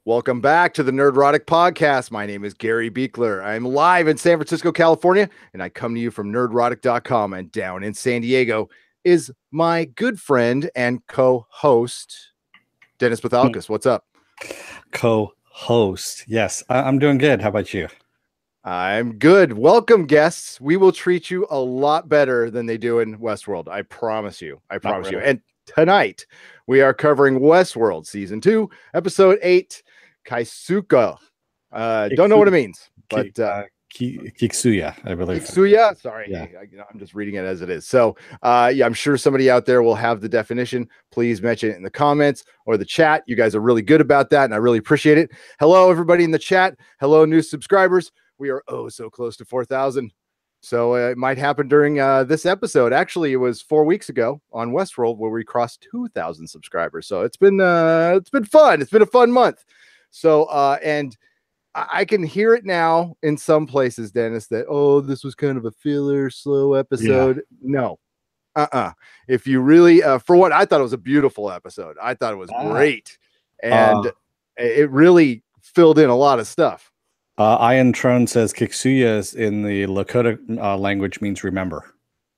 Welcome back to the Nerdrotic Podcast. My name is Gary Buechler. I'm live in San Francisco, California, and I come to you from nerdrotic.com. And down in San Diego is my good friend and co-host, Dennis Bithoulkas. What's up? Co-host. Yes, I'm doing good. How about you? I'm good. Welcome, guests. We will treat you a lot better than they do in Westworld. I promise you. I promise you. And tonight, we are covering Westworld Season 2, Episode 8, Kiksuya. Don't know what it means, but Kiksuya, I believe. Kiksuya? Sorry, yeah. I'm just reading it as it is. So, yeah, I'm sure somebody out there will have the definition. Please mention it in the comments or the chat. You guys are really good about that, and I really appreciate it. Hello, everybody in the chat. Hello, new subscribers. We are so close to 4,000. So it might happen during this episode. Actually, it was 4 weeks ago on Westworld where we crossed 2,000 subscribers. So it's been fun. It's been a fun month. So and I can hear it now in some places, Dennis, that this was kind of a filler, slow episode. Yeah. No, If you really, for what I thought it was a beautiful episode. I thought it was great, and it really filled in a lot of stuff. Ian Trone says Kiksuya in the Lakota language means remember.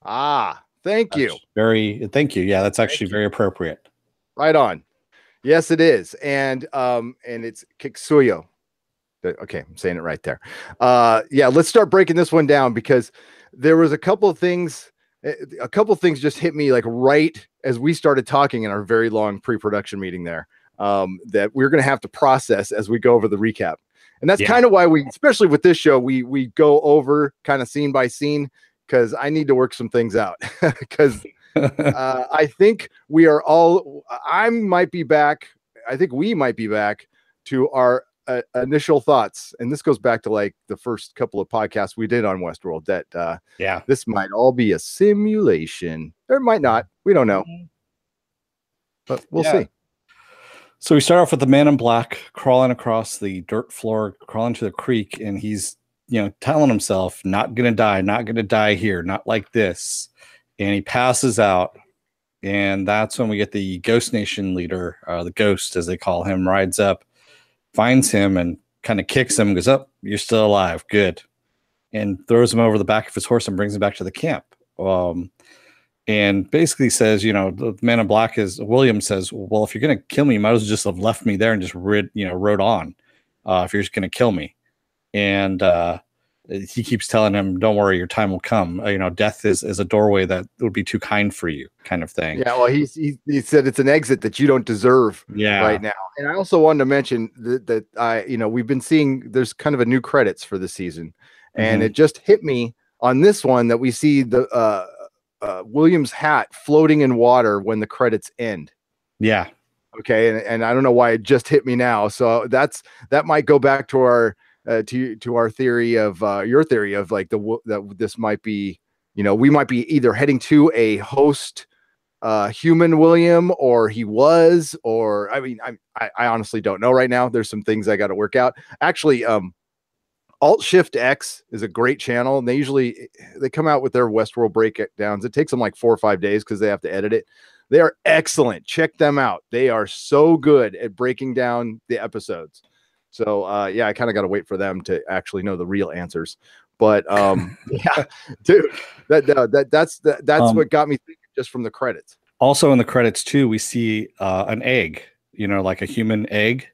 Thank you. Thank you. Yeah, that's actually very appropriate. Right on. Yes, it is. And it's Kiksuya. Okay, I'm saying it right there. Yeah, let's start breaking this one down because there was a couple of things just hit me like right as we started talking in our very long pre-production meeting there, that we're going to have to process as we go over the recap. And that's kind of why we, especially with this show, we go over kind of scene by scene, because I need to work some things out. Because I think we might be back. I think we might be back to our initial thoughts. And this goes back to like the first couple of podcasts we did on Westworld, that this might all be a simulation. Or it might not. We don't know. But we'll see. So we start off with the man in black crawling across the dirt floor, crawling to the creek, and he's, telling himself, not going to die here, not like this. And he passes out. And that's when we get the Ghost Nation leader, the Ghost, as they call him, rides up, finds him and kind of kicks him, goes, "Oh, you're still alive. Good." And throws him over the back of his horse and brings him back to the camp. And basically says, the man in black William says, "Well, if you're going to kill me, you might as well just have left me there and just rode on, if you're just going to kill me." And he keeps telling him, "Don't worry, your time will come. Death is a doorway that would be too kind for you," kind of thing. Yeah, well, he said it's an exit that you don't deserve right now. And I also wanted to mention that we've been seeing there's kind of a new credits for the season, and it just hit me on this one that we see the William's hat floating in water when the credits end. Yeah. Okay. And I don't know why it just hit me now. So that might go back to our to our theory of your theory of like that this might be, we might be either heading to a host human William, or he was, or I honestly don't know right now. There's some things I got to work out. Actually, Alt-Shift-X is a great channel, and they come out with their Westworld breakdowns. It takes them like 4 or 5 days because they have to edit it. They are excellent. Check them out. They are so good at breaking down the episodes. So I kind of got to wait for them to actually know the real answers. But yeah, dude, that's what got me thinking just from the credits. Also in the credits too, we see an egg, like a human egg,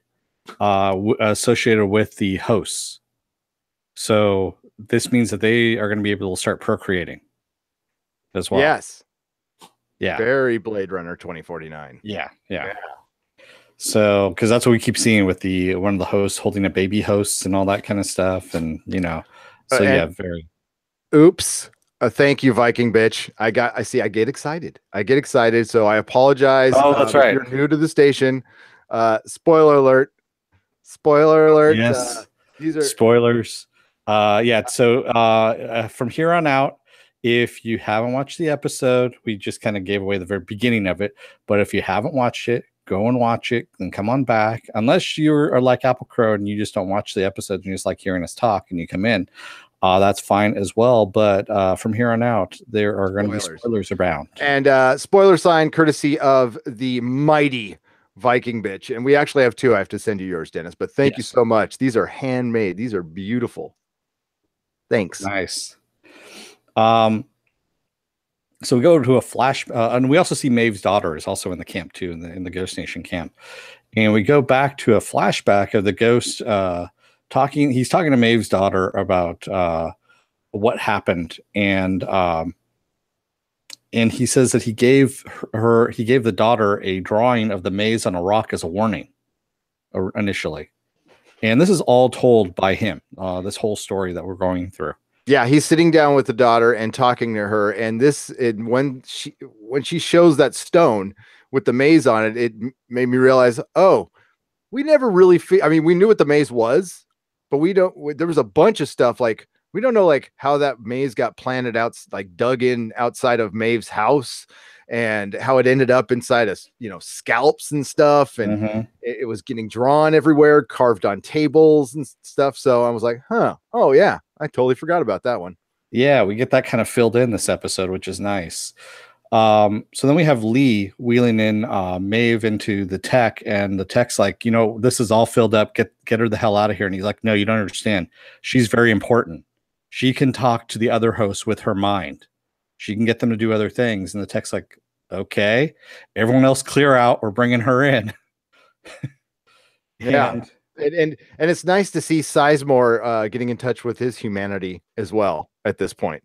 associated with the hosts. So this means that they are going to be able to start procreating as well. Yes. Yeah. Very Blade Runner 2049. Yeah. So, because that's what we keep seeing with one of the hosts holding a baby host and all that kind of stuff, and very. Oops. Thank you, Viking bitch. I get excited. So I apologize. Oh, that's right. If you're new to the station. Spoiler alert. Yes. These are spoilers. So from here on out, if you haven't watched the episode, we just kind of gave away the very beginning of it. But if you haven't watched it, go and watch it and come on back. Unless you are like Apple Crow and you just don't watch the episodes and you just like hearing us talk and you come in, that's fine as well. But from here on out, there are going to be spoilers abound. And spoiler sign courtesy of the mighty Viking bitch. And we actually have two. I have to send you yours, Dennis, but thank you so much. These are handmade. These are beautiful. Thanks. Nice. So we go to a flash, and we also see Maeve's daughter is also in the camp too, in the Ghost Nation camp. And we go back to a flashback of the ghost talking. He's talking to Maeve's daughter about what happened, and he says that he gave the daughter a drawing of the maze on a rock as a warning initially. And this is all told by him. This whole story that we're going through. Yeah, he's sitting down with the daughter and talking to her, and when she shows that stone with the maze on it, it made me realize, oh, we never really I mean, we knew what the maze was, but there was a bunch of stuff like we don't know like how that maze got planted out, like dug in outside of Maeve's house, and how it ended up inside of scalps and stuff, and it was getting drawn everywhere, carved on tables and stuff. So I was like, oh yeah, I totally forgot about that one. Yeah, we get that kind of filled in this episode, which is nice. So then we have Lee wheeling in Maeve into the tech, and the tech's like, this is all filled up. Get her the hell out of here. And he's like, no, you don't understand. She's very important. She can talk to the other hosts with her mind. She can get them to do other things. And the tech's like, okay, everyone else clear out. We're bringing her in. Yeah. And it's nice to see Sizemore getting in touch with his humanity as well at this point.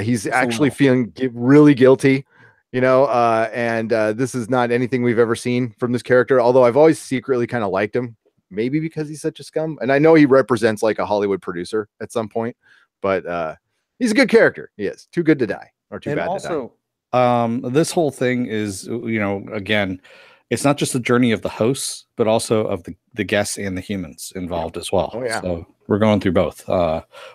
He's actually feeling really guilty, and this is not anything we've ever seen from this character, although I've always secretly kind of liked him, maybe because he's such a scum. And I know he represents like a Hollywood producer at some point, but he's a good character. He is too good to die or too bad to die. This whole thing is, again, it's not just the journey of the hosts, but also of the guests and the humans involved as well. Oh, yeah. So we're going through both,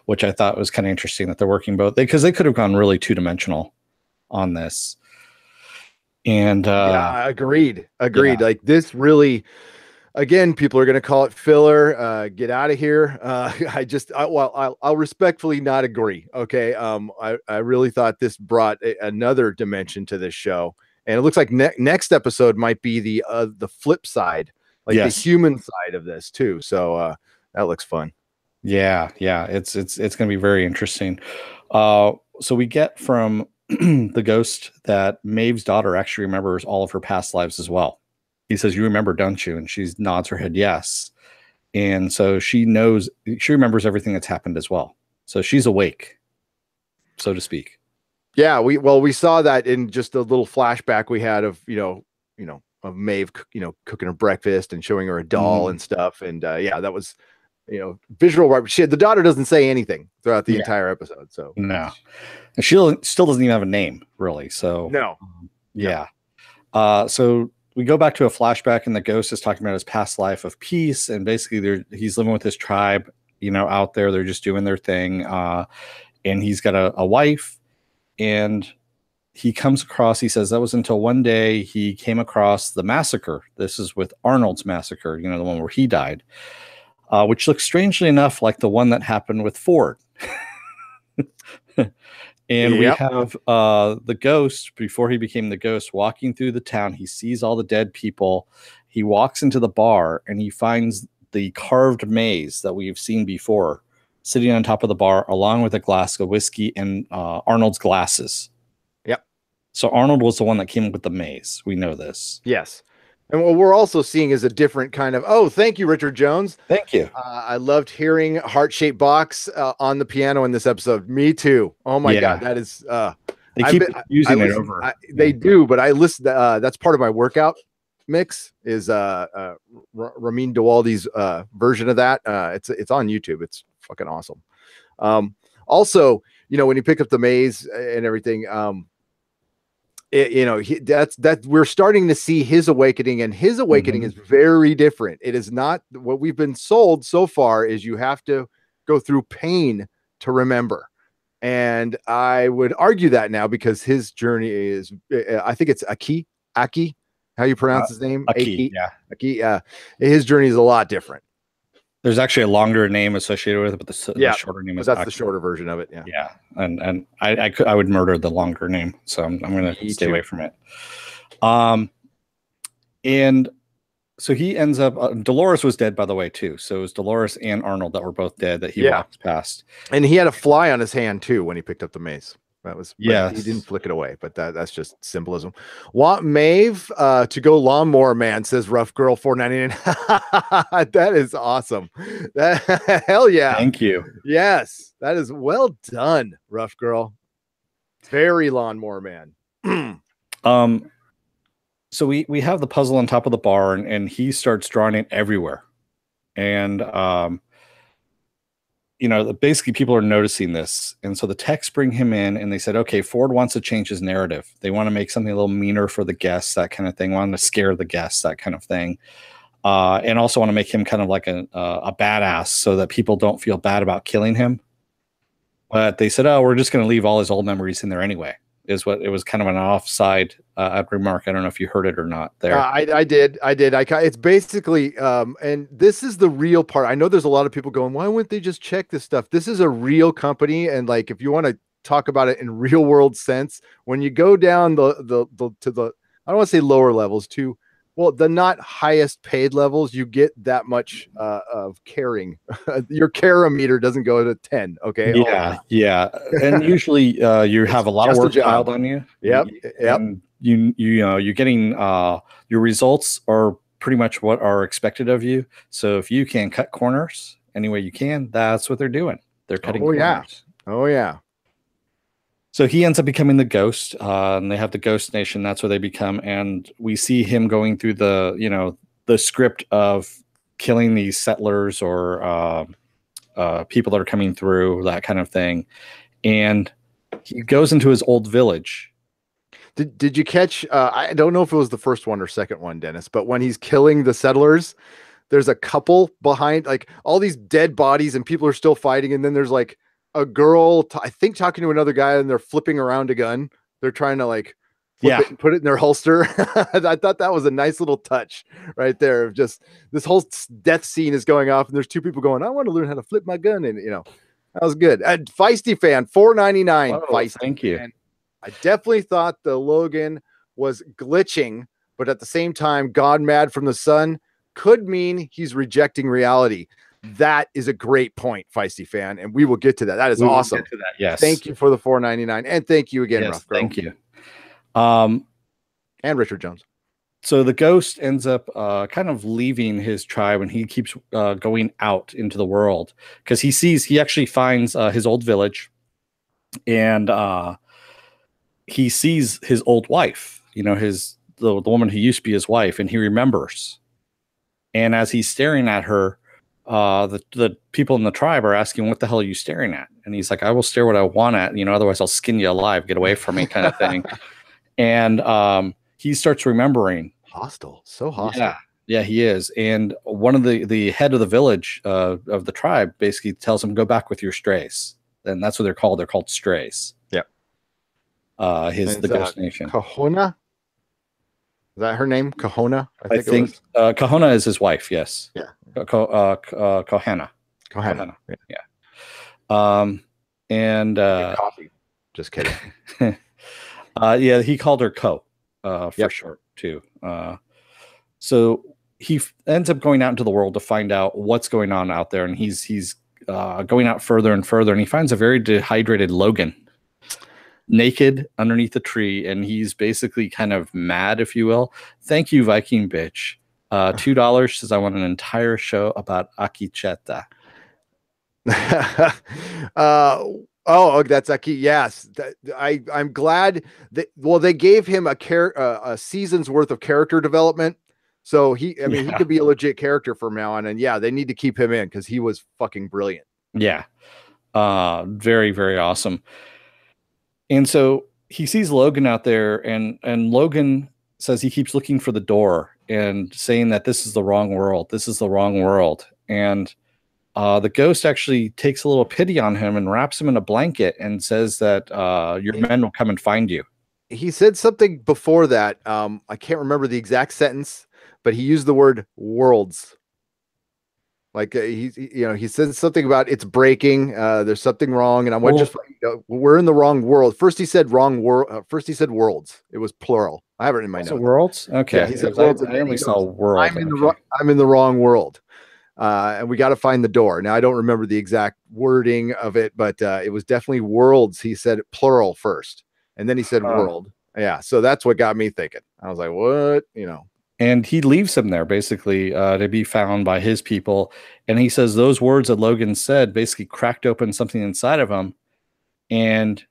which I thought was kind of interesting that they're working both, because they could have gone really two-dimensional on this. And yeah, agreed. Yeah. Like this really, again, people are going to call it filler. Get out of here. I'll respectfully not agree. Okay. I really thought this brought another dimension to this show. And it looks like next episode might be the flip side, like the human side of this too. So that looks fun. Yeah, it's going to be very interesting. So we get from the ghost that Maeve's daughter actually remembers all of her past lives as well. He says, "You remember, don't you?" And she nods her head yes. And so she remembers everything that's happened as well. So she's awake, so to speak. Yeah, we saw that in just a little flashback we had of of Maeve cooking her breakfast and showing her a doll and stuff, and that was visual. The daughter doesn't say anything throughout the entire episode, so no, and she still doesn't even have a name really. So no, yeah. So we go back to a flashback, and the ghost is talking about his past life of peace, and basically he's living with his tribe, out there. They're just doing their thing, and he's got a wife. And he comes across, he says that was until one day he came across the massacre. This is with Arnold's massacre, the one where he died, which looks strangely enough like the one that happened with Ford. And we have the ghost, before he became the ghost, walking through the town. He sees all the dead people. He walks into the bar and he finds the carved maze that we've seen before, sitting on top of the bar, along with a glass of whiskey and Arnold's glasses. Yep. So Arnold was the one that came up with the maze. We know this. Yes. And what we're also seeing is a different kind of, oh, thank you, Richard Jones. Thank you. I loved hearing Heart-Shaped Box on the piano in this episode. Me too. Oh my God. That is, they keep using it over. They do, but I listen, that's part of my workout mix is Ramin Djawadi's version of that. It's on YouTube. It's fucking awesome. Also, when you pick up the maze and everything, we're starting to see his awakening, and his awakening is very different. It is not what we've been sold so far is you have to go through pain to remember. And I would argue that now, because his journey is, I think it's Aki, how you pronounce his name? Aki. His journey is a lot different. There's actually a longer name associated with it, but the shorter name is that's Aki. the shorter version of it. Yeah. And I would murder the longer name, so I'm going to stay away from it. And so he ends up. Dolores was dead, by the way, too. So it was Dolores and Arnold that were both dead that he walked past. And he had a fly on his hand too when he picked up the mace. That was, but he didn't yes. flick it away. But that's just symbolism. Want Maeve to go lawnmower man, says Rough Girl 499. That is awesome. That hell yeah. Thank you. Yes, that is well done, Rough Girl. Very lawnmower man. So we have the puzzle on top of the barn, and he starts drawing it everywhere. And you know, basically people are noticing this. And so the techs bring him in and they said, okay, Ford wants to change his narrative. They want to make something a little meaner for the guests, that kind of thing. Want to scare the guests, that kind of thing. And also want to make him kind of like a badass so that people don't feel bad about killing him. But they said, oh, we're just going to leave all his old memories in there anyway. Is what it was, kind of an offside remark. I don't know if you heard it or not there. I did. It's basically, and this is the real part. I know there's a lot of people going, why wouldn't they just check this stuff? This is a real company. And like, if you want to talk about it in real world sense, when you go down to the, I don't want to say lower levels to, well, the not highest paid levels, you get that much of caring. Your care meter doesn't go to 10. Okay. Yeah. And usually you have a lot of work piled on you. Yep. And you're getting your results are pretty much what are expected of you. So if you can cut corners any way you can, that's what they're doing. They're cutting corners. Oh yeah. So he ends up becoming the ghost, and they have the Ghost Nation. That's where they become. And we see him going through the script of killing these settlers or people that are coming through, that kind of thing. And he goes into his old village. Did you catch? I don't know if it was the first one or second one, Dennis, but when he's killing the settlers, there's a couple behind, like all these dead bodies, and people are still fighting. And then there's like a girl, I think, talking to another guy, and they're flipping around a gun. They're trying to like flip it and put it in their holster. I thought that was a nice little touch right there of just this whole death scene is going off, and there's two people going, I want to learn how to flip my gun. And that was good. Feisty fan 499. Feisty, thank you. Fan. I definitely thought the Logan was glitching, but at the same time, God mad from the sun could mean he's rejecting reality. That is a great point, Feisty fan, and we will get to that. That is awesome. Get to that. Yes. Thank you for the 499, and thank you again, Rough Girl. Thank you. And Richard Jones. So the ghost ends up kind of leaving his tribe, and he keeps going out into the world because he actually finds his old village, and he sees his old wife, the woman who used to be his wife, and he remembers. And as he's staring at her, the people in the tribe are asking, what the hell are you staring at? And he's like, I will stare what I want at, otherwise I'll skin you alive, get away from me, kind of thing. And he starts remembering. Hostile. So hostile. Yeah, he is. And one of the head of the village of the tribe basically tells him, go back with your strays. And that's what they're called. They're called strays. Yep. The Ghost Nation. Kohana? Is that her name? Kohana? I think Kohana is his wife. Yes. Yeah. Kohana. Yeah. And coffee. Just kidding. Yeah, he called her Ko for short too. So he ends up going out into the world to find out what's going on out there, and he's going out further and further, and he finds a very dehydrated Logan naked underneath a tree, and he's basically kind of mad, if you will. Thank you, Viking bitch. $2 says I want an entire show about Akecheta. That's Aki. Yes, I'm glad that. Well, they gave him a season's worth of character development, so he could be a legit character from now on. And yeah, they need to keep him in because he was fucking brilliant. Yeah, very, very awesome. And so he sees Logan out there, and Logan says he keeps looking for the door and saying that this is the wrong world. This is the wrong world. And the ghost actually takes a little pity on him and wraps him in a blanket and says that your men will come and find you. He said something before that. I can't remember the exact sentence, but he used the word worlds. Like he said something about it's breaking. There's something wrong, and I went we're in the wrong world. First he said wrong world. First he said worlds. It was plural. I have it in my Was it notes. Worlds? Okay, Yeah, he said 'cause worlds, I and then he only saw goes, World. Okay. I'm in the wrong world. And we got to find the door. Now, I don't remember the exact wording of it, but it was definitely worlds. He said plural first, and then he said world. Yeah, so that's what got me thinking. I was like, what? You know. And he leaves him there basically to be found by his people. And he says those words that Logan said basically cracked open something inside of him, and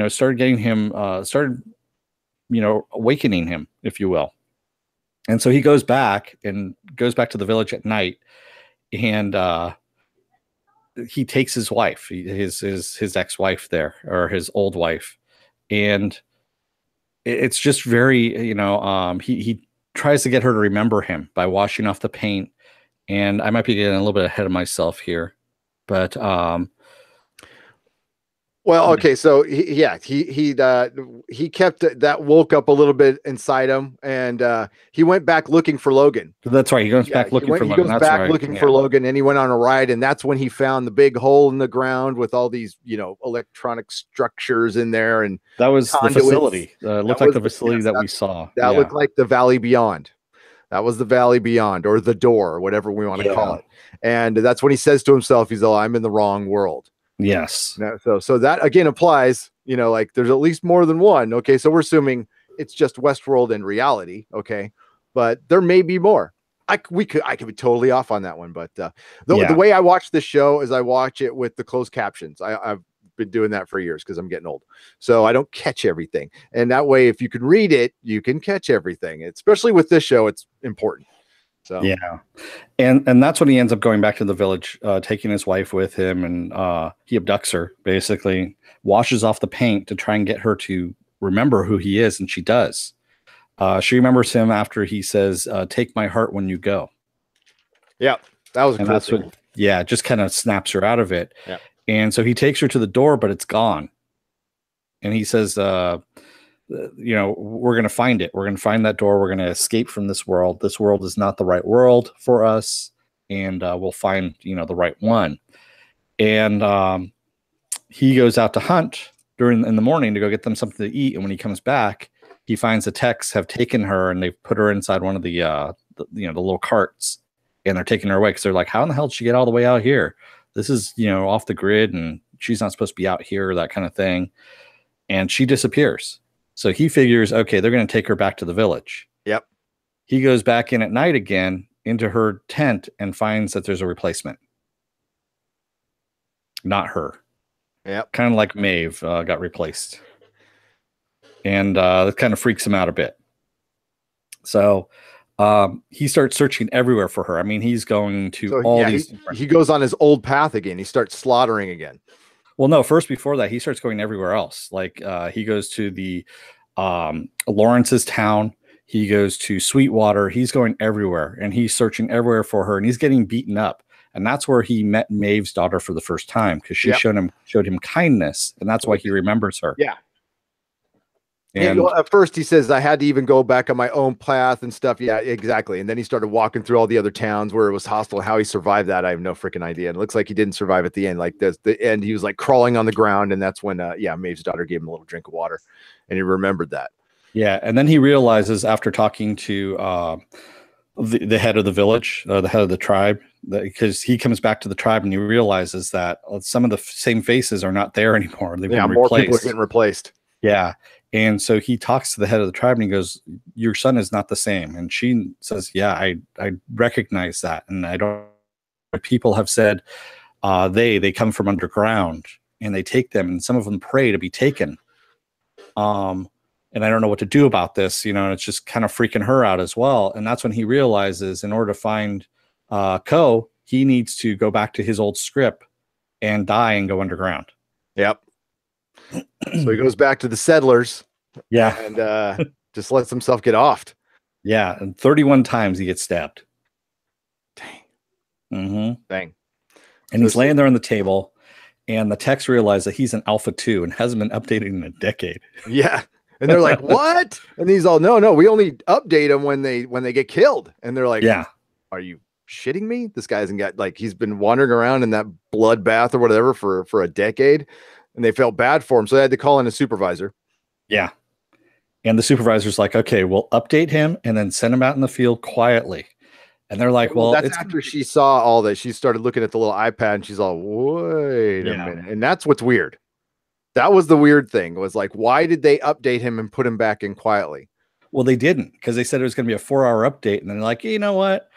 started getting him started awakening him, if you will. And so he goes back to the village at night, and he takes his wife, his ex-wife there, or his old wife, and it's just very, he tries to get her to remember him by washing off the paint. And I might be getting a little bit ahead of myself here, but Well, okay, so he kept that woke up a little bit inside him, and he went back looking for Logan. That's right. He goes back looking for He Logan. goes That's back right. looking for Logan, and he went on a ride, and that's when he found the big hole in the ground with all these, electronic structures in there, and that was the conduits. facility. Looked like the facility that we saw. That looked like the Valley Beyond. That was the Valley Beyond, or the door, or whatever we want to call it. And that's when he says to himself, he's I'm in the wrong world. Yes. So that again applies, like there's at least more than one. Okay. So we're assuming it's just Westworld in reality. Okay. But there may be more. I could be totally off on that one. But the way I watch this show is I watch it with the closed captions. I've been doing that for years because I'm getting old. So I don't catch everything. And that way, if you can read it, you can catch everything. Especially with this show, it's important. So yeah, and that's when he ends up going back to the village, taking his wife with him, and he abducts her, basically washes off the paint to try and get her to remember who he is, and she does. She remembers him after he says, "Take my heart when you go." Yeah, that was and that's what. Yeah, just kind of snaps her out of it. Yeah, and so he takes her to the door, but it's gone, and he says, we're going to find it. We're going to find that door. We're going to escape from this world. This world is not the right world for us. And we'll find, the right one. And he goes out to hunt in the morning to go get them something to eat. And when he comes back, he finds the techs have taken her and they've put her inside one of the little carts, and they're taking her away. Cause they're like, how in the hell did she get all the way out here? This is, off the grid, and she's not supposed to be out here, that kind of thing. And she disappears. So he figures, okay, they're going to take her back to the village. Yep. He goes back in at night again into her tent and finds that there's a replacement. Not her. Yep. Kind of like Maeve got replaced. And that kind of freaks him out a bit. So he starts searching everywhere for her. I mean, he's going to these. He goes on his old path again. He starts slaughtering again. Well, no, first before that, he starts going everywhere else. Like he goes to the Lawrence's town. He goes to Sweetwater. He's going everywhere, and he's searching everywhere for her, and he's getting beaten up. And that's where he met Maeve's daughter for the first time, because she showed him kindness, and that's why he remembers her. Yeah. And at first he says, I had to even go back on my own path and stuff. Yeah, exactly. And then he started walking through all the other towns where it was hostile. How he survived that, I have no freaking idea. And it looks like he didn't survive at the end. Like the end, he was like crawling on the ground. And that's when, Maeve's daughter gave him a little drink of water, and he remembered that. Yeah. And then he realizes, after talking to the head of the village, the head of the tribe, because he comes back to the tribe and he realizes that some of the same faces are not there anymore. They've been replaced. More people are getting replaced. Yeah. And so he talks to the head of the tribe and he goes, your son is not the same. And she says, yeah, I recognize that. And I don't, people have said they come from underground and they take them, and some of them pray to be taken. And I don't know what to do about this, and it's just kind of freaking her out as well. And that's when he realizes, in order to find Ko, he needs to go back to his old script and die and go underground. Yep. So he goes back to the settlers. Yeah. And just lets himself get offed. Yeah. And 31 times he gets stabbed. Dang. Mm-hmm. Dang. And he's laying there on the table, and the techs realize that he's an Alpha 2 and hasn't been updated in a decade. Yeah. And they're like, what? And he's all, no, we only update them when they get killed. And they're like, yeah, are you shitting me? This guy hasn't got, like, he's been wandering around in that bloodbath or whatever for a decade. And they felt bad for him. So they had to call in a supervisor. Yeah. And the supervisor's like, okay, we'll update him and then send him out in the field quietly. And they're like, Well, well, that's it's after she saw all that. She started looking at the little iPad and she's all, wait a yeah. minute. And that's what's weird. That was the weird thing, was like, why did they update him and put him back in quietly? Well, they didn't, because they said it was going to be a 4-hour update. And then they're like, you know what?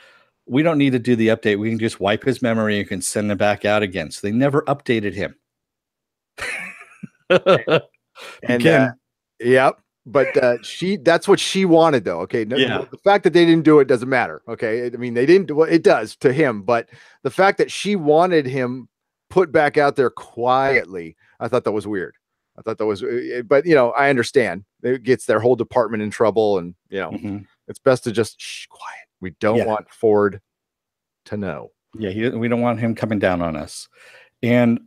We don't need to do the update. We can just wipe his memory and can send him back out again. So they never updated him. And yep. But that's what she wanted, though. Okay. No, Yeah. the fact that they didn't do it doesn't matter. Okay. I mean, they didn't do it does to him, but the fact that she wanted him put back out there quietly, I thought that was weird. I thought that was, but I understand it gets their whole department in trouble, and it's best to just quiet. We don't want Ford to know. Yeah. We don't want him coming down on us. And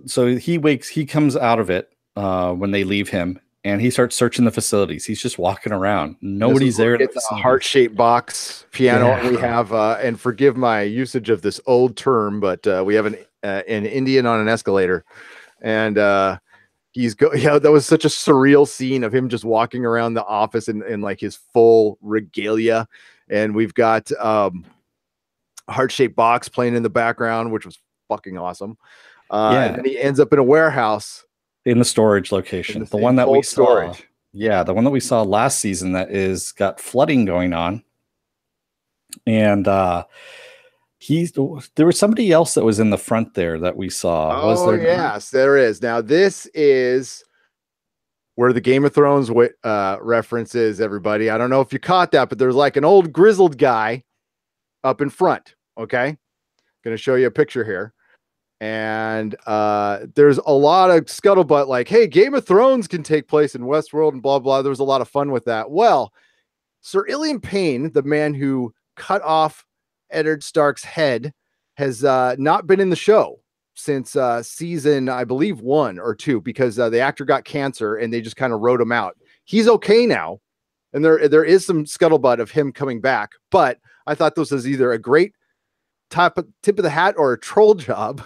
so he comes out of it when they leave him, and he starts searching the facilities. He's just walking around. Nobody's there. It's a heart-shaped box piano we have, and forgive my usage of this old term, but we have an Indian on an escalator, and that was such a surreal scene of him just walking around the office in like his full regalia, and we've got heart-shaped box playing in the background, which was fucking awesome. And then he ends up in a warehouse in the storage location, the one that we saw. Yeah, the one that we saw last season that is got flooding going on. And there was somebody else that was in the front there that we saw. Was there? Yes, there is. Now this is where the Game of Thrones reference is, everybody. I don't know if you caught that, but there's like an old grizzled guy up in front. Okay. Going to show you a picture here. And there's a lot of scuttlebutt like, hey, Game of Thrones can take place in Westworld and blah, blah. There was a lot of fun with that. Well, Sir Illian Payne, the man who cut off Eddard Stark's head, has not been in the show since season, I believe, 1 or 2, because the actor got cancer and they just kind of wrote him out. He's okay now. And there is some scuttlebutt of him coming back. But I thought this was either a great tip of the hat or a troll job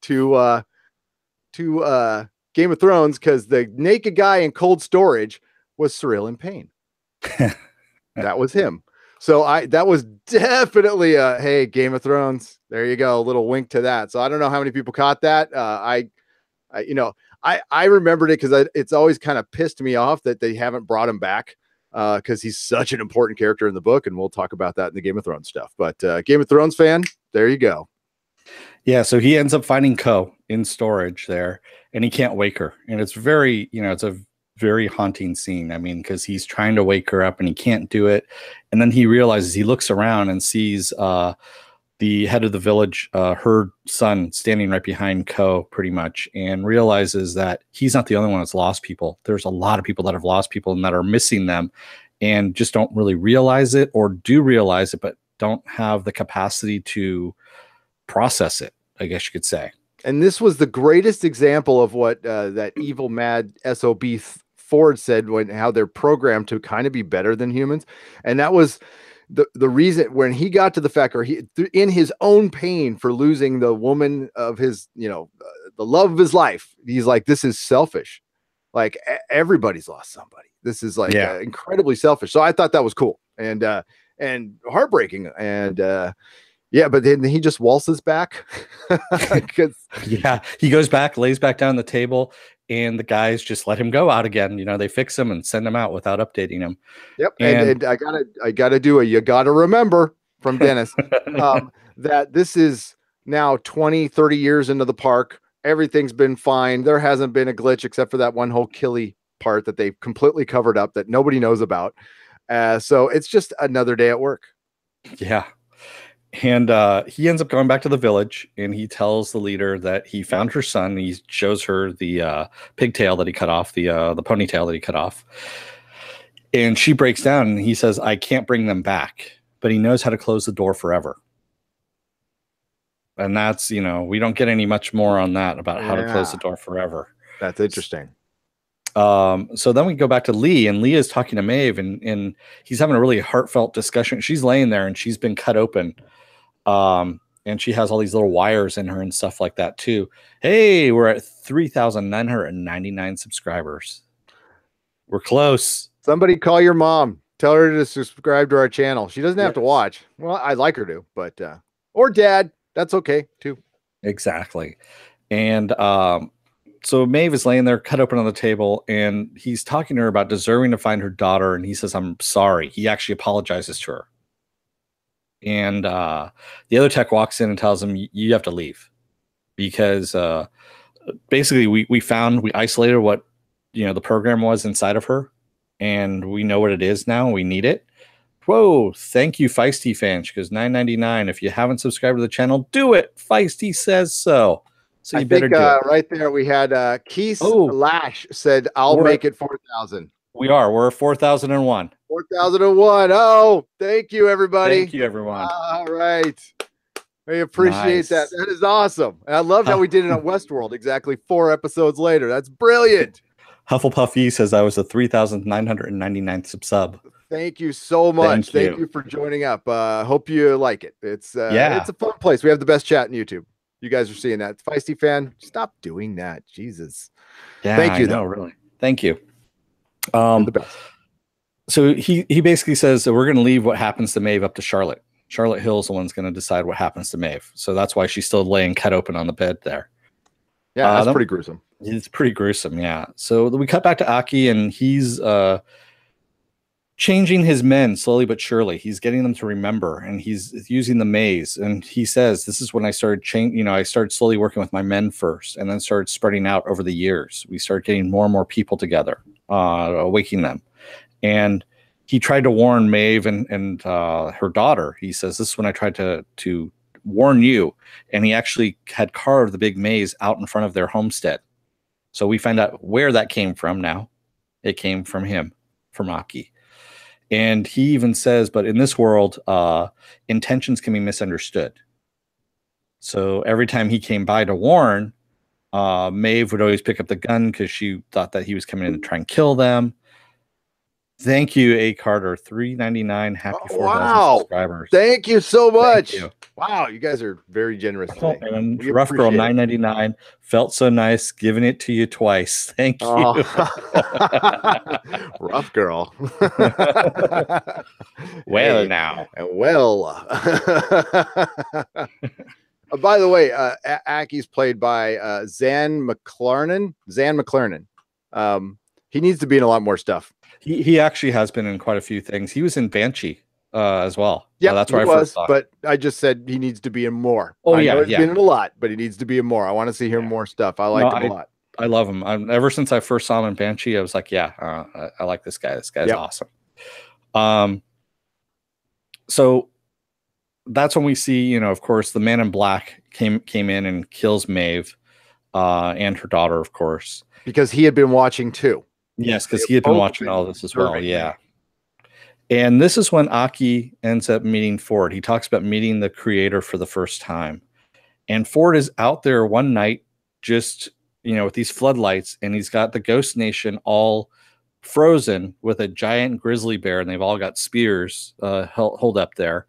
to Game of Thrones, because the naked guy in cold storage was Sir Illian Payne. That was him. So that was definitely hey, Game of Thrones. There you go, a little wink to that. So I don't know how many people caught that. I remembered it because it's always kind of pissed me off that they haven't brought him back, because he's such an important character in the book, and we'll talk about that in the Game of Thrones stuff. But Game of Thrones fan, there you go. Yeah, so he ends up finding Ko in storage there, and he can't wake her. And it's very, it's a very haunting scene. I mean, because he's trying to wake her up and he can't do it. And then he realizes, he looks around and sees the head of the village, her son, standing right behind Ko pretty much, and realizes that he's not the only one that's lost people. There's a lot of people that have lost people and that are missing them and just don't really realize it, or do realize it, but don't have the capacity to process it, I guess you could say. And this was the greatest example of what that evil, mad SOB Ford said, how they're programmed to kind of be better than humans. And that was the reason when he got to the fact, or he, in his own pain for losing the woman of his, the love of his life, he's like, this is selfish. Like everybody's lost somebody. This is like incredibly selfish. So I thought that was cool and heartbreaking. And but then he just waltzes back. He goes back, lays back down the table, and the guys just let him go out again. They fix him and send him out without updating him. Yep. And I gotta do you gotta remember from Dennis that this is now 20, 30 years into the park. Everything's been fine. There hasn't been a glitch except for that one whole Killy part that they've completely covered up that nobody knows about. So it's just another day at work. Yeah. And he ends up going back to the village, and he tells the leader that he found her son. He shows her the pigtail that he cut off, the ponytail that he cut off. And she breaks down, and he says, I can't bring them back, but he knows how to close the door forever. And that's, we don't get any much more on that about how to close the door forever. That's interesting. So then we go back to Lee, and Lee is talking to Maeve, and he's having a really heartfelt discussion. She's laying there, and she's been cut open. And she has all these little wires in her and stuff like that too. Hey, we're at 3,999 subscribers. We're close. Somebody call your mom. Tell her to subscribe to our channel. She doesn't have to Yes. watch. Well, I'd like her to, but or dad. That's okay too. Exactly. And so Maeve is laying there, cut open on the table, and he's talking to her about deserving to find her daughter. And he says, "I'm sorry." He actually apologizes to her. And the other tech walks in and tells him, "You have to leave," because basically we isolated what the program was inside of her, and we know what it is now. We need it. Whoa, thank you, Feisty fans. She goes, $9.99. If you haven't subscribed to the channel, do it. Feisty says so. So you better do it. Right there we had Keith Lash said, "I'll make it 4,000." We're 4,001. 4,001. Oh, thank you, everybody. Thank you, everyone. All right. We appreciate that. That is awesome. And I love how we did it on Westworld exactly 4 episodes later. That's brilliant. Hufflepuff E says I was the 3,999th sub. Thank you so much. Thank you for joining up. Hope you like it. It's a fun place. We have the best chat on YouTube. You guys are seeing that. Feisty fan, stop doing that. Jesus. Yeah, thank you. No, really. Thank you. The best. So he basically says that we're going to leave what happens to Maeve up to Charlotte. Charlotte Hill's the one's going to decide what happens to Maeve. So that's why she's still laying cut open on the bed there. Yeah, that's pretty gruesome. It's pretty gruesome, yeah. So we cut back to Aki, and he's changing his men slowly but surely. He's getting them to remember, and he's using the maze. And he says, "This is when I started I started slowly working with my men first, and then started spreading out over the years. We started getting more and more people together, awakening them." And he tried to warn Maeve and her daughter. He says, "This is when I tried to warn you." And he actually had carved the big maze out in front of their homestead. So we find out where that came from now. It came from him, from Aki. And he even says, but in this world, intentions can be misunderstood. So every time he came by to warn, Maeve would always pick up the gun because she thought that he was coming in to try and kill them. Thank you, A. Carter. $3.99. Happy 4,000 subscribers. Thank you so much. You. Wow, you guys are very generous today. And Rough Girl $9.99. Felt so nice giving it to you twice. Thank you. Rough Girl. Well, now. Well. By the way, Aki's played by Zan McClarnon. He needs to be in a lot more stuff. He actually has been in quite a few things. He was in Banshee as well. Yeah, that's where I first saw. But I just said he needs to be in more. Oh, I know he's been in a lot, but he needs to be in more. I want to see him more stuff. I like him a lot. I love him. Ever since I first saw him in Banshee, I was like, I like this guy. This guy's awesome. So that's when we see, of course, the Man in Black came in and kills Maeve and her daughter, of course. Because he had been watching too. Yes, because he had been watching all this as well. Yeah. And this is when Aki ends up meeting Ford. He talks about meeting the creator for the first time. And Ford is out there one night just, with these floodlights, and he's got the Ghost Nation all frozen with a giant grizzly bear, and they've all got spears held up there.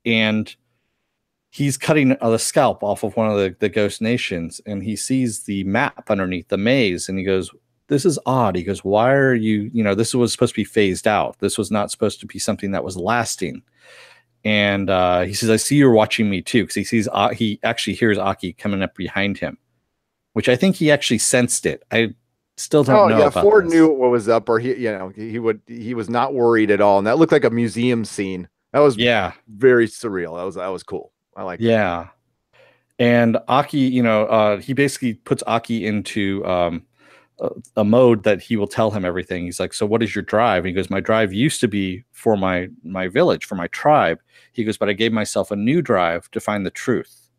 And he's cutting the scalp off of one of the Ghost Nations, and he sees the map underneath the maze, and he goes, "This is odd." He goes, "Why are you, this was supposed to be phased out. This was not supposed to be something that was lasting." And he says, "I see you're watching me too," because he actually hears Aki coming up behind him, which I think he actually sensed it. I still don't know. Yeah, Ford knew what was up, or he was not worried at all, and that looked like a museum scene. That was very surreal. That was cool. I like that. Yeah. And Aki, he basically puts Aki into a mode that he will tell him everything. He's like, "So what is your drive?" He goes, "My drive used to be for my village, for my tribe." He goes, "But I gave myself a new drive to find the truth,"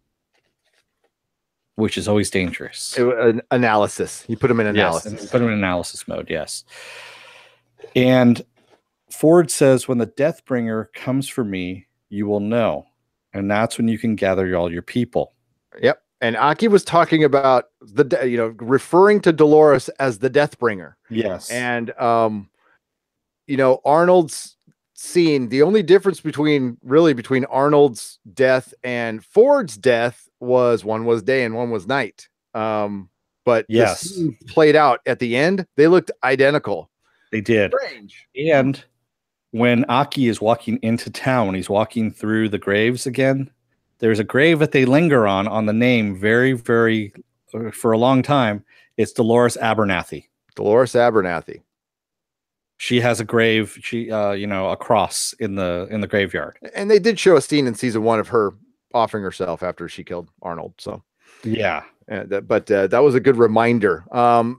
which is always dangerous. Analysis. You put him in analysis. Yes, put him in analysis mode. Yes. And Ford says, "When the Deathbringer comes for me, you will know. And that's when you can gather all your people." Yep. And Aki was talking about referring to Dolores as the Deathbringer. Yes. And, Arnold's scene, the only difference between Arnold's death and Ford's death was one was day and one was night. But yes, the scene played out at the end, they looked identical. They did. Strange. And when Aki is walking into town, when he's walking through the graves again, there's a grave that they linger on the name very, very, for a long time. It's Dolores Abernathy. Dolores Abernathy. She has a grave, a cross in the graveyard. And they did show a scene in season 1 of her offering herself after she killed Arnold. So yeah. But that was a good reminder.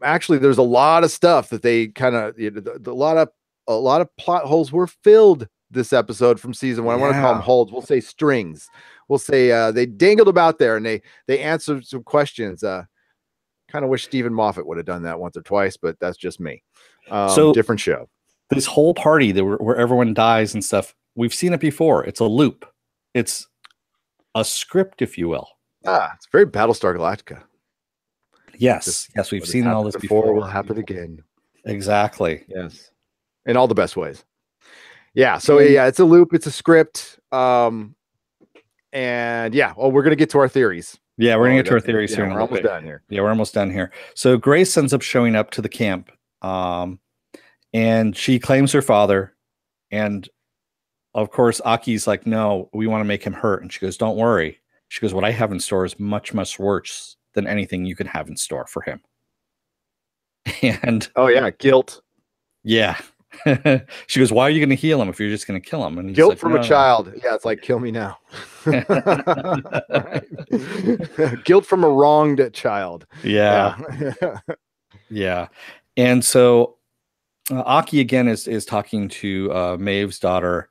Actually, there's a lot of stuff that they kind of, a lot of plot holes were filled this episode from season 1. I want to call them holes. We'll say strings. We'll say they dangled about there and they answered some questions. Kind of wish Stephen Moffat would have done that once or twice, but that's just me. So different show. This whole party where everyone dies and stuff, we've seen it before. It's a loop. It's a script, if you will. It's very Battlestar Galactica. Yes, we've seen all this before. Will happen again. Exactly. Yes, in all the best ways. Yeah. So it's a loop. It's a script. And we're gonna get to our theories. Yeah, we're gonna get to our theories here. We're almost done here. Yeah, we're almost done here. So Grace ends up showing up to the camp, and she claims her father, and of course Aki's like, "No, we want to make him hurt," and she goes, "Don't worry." She goes, "What I have in store is much, much worse than anything you could have in store for him." And guilt. Yeah. She goes, "Why are you going to heal him if you're just going to kill him?" And guilt from a child. Yeah, it's like, kill me now. Guilt from a wronged child. Yeah. Yeah. And so Aki again is talking to Maeve's daughter,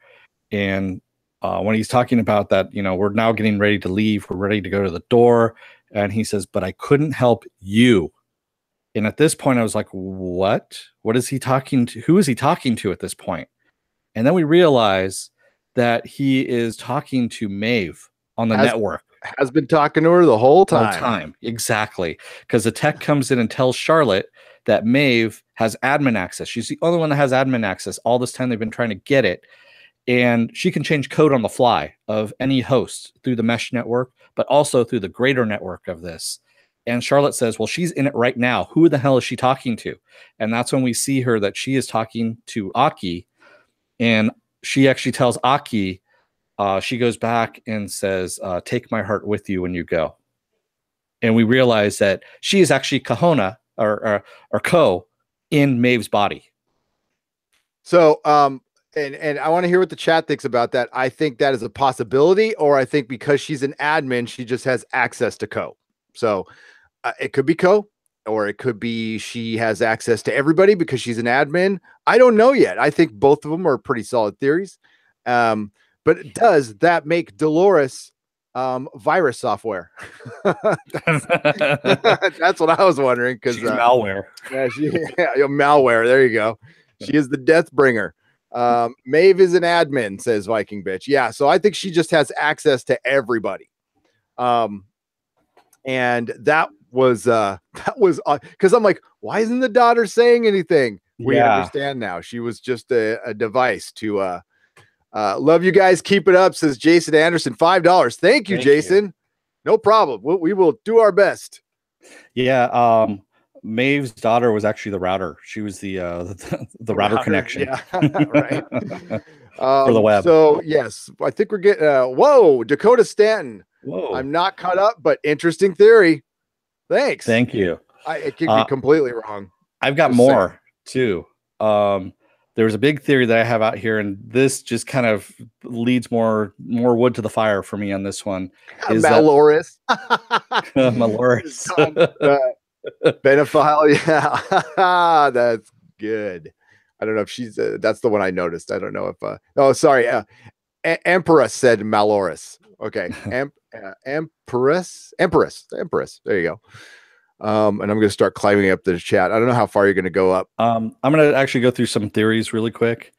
and when he's talking about that, we're now getting ready to leave, we're ready to go to the door, and he says, "But I couldn't help you." And at this point I was like, what is he talking to? Who is he talking to at this point? And then we realize that he is talking to Maeve on the network. Has been talking to her the whole time. Exactly. Because the tech comes in and tells Charlotte that Maeve has admin access. She's the only one that has admin access. All this time they've been trying to get it. And she can change code on the fly of any host through the mesh network, but also through the greater network of this. And Charlotte says, well, she's in it right now. Who the hell is she talking to? And that's when we see her that she is talking to Aki. And she actually tells Aki, she goes back and says, "Take my heart with you when you go." And we realize that she is actually Kohana or Ko in Maeve's body. So, and I want to hear what the chat thinks about that. I think that is a possibility, or I think because she's an admin, she just has access to Ko. So it could be Ko, or it could be she has access to everybody because she's an admin. I don't know yet. I think both of them are pretty solid theories. But does that make Dolores virus software? That's what I was wondering. Because malware. Malware. There you go. She is the death bringer. Maeve is an admin, says Viking Bitch. Yeah, so I think she just has access to everybody. And that was because I'm like, why isn't the daughter saying anything? We understand now. She was just a device to love you guys. Keep it up, says Jason Anderson. $5. Thank you, Jason. No problem. We will do our best. Yeah. Maeve's daughter was actually the router. She was the router connection. Yeah, right. For the web. So yes, I think we're getting whoa, Dakota Stanton. Whoa. I'm not caught up, but interesting theory. Thanks. Thank you. I could be completely wrong. I've got more too. There's a big theory that I have out here, and this just kind of leads more wood to the fire for me on this one. Is Malloris. Malloris. Benephile. Yeah. That's good. I don't know if she's that's the one I noticed. I don't know if oh, sorry. Empress said Malloris. Okay. Empress. There you go. And I'm going to start climbing up the chat. I don't know how far you're going to go up. I'm going to actually go through some theories really quick.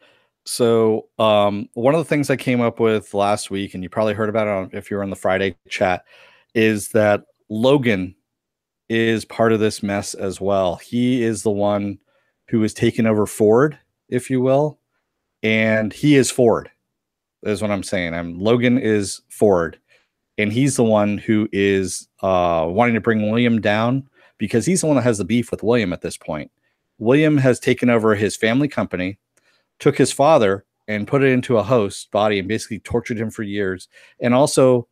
So one of the things I came up with last week, and you probably heard about it if you're on the Friday chat, is that Logan is part of this mess as well. He is the one who is taking over Ford, if you will. And he is Ford, is what I'm saying. Logan is Ford. And he's the one who is wanting to bring William down because he's the one that has the beef with William at this point. William has taken over his family company, took his father and put it into a host body and basically tortured him for years. And also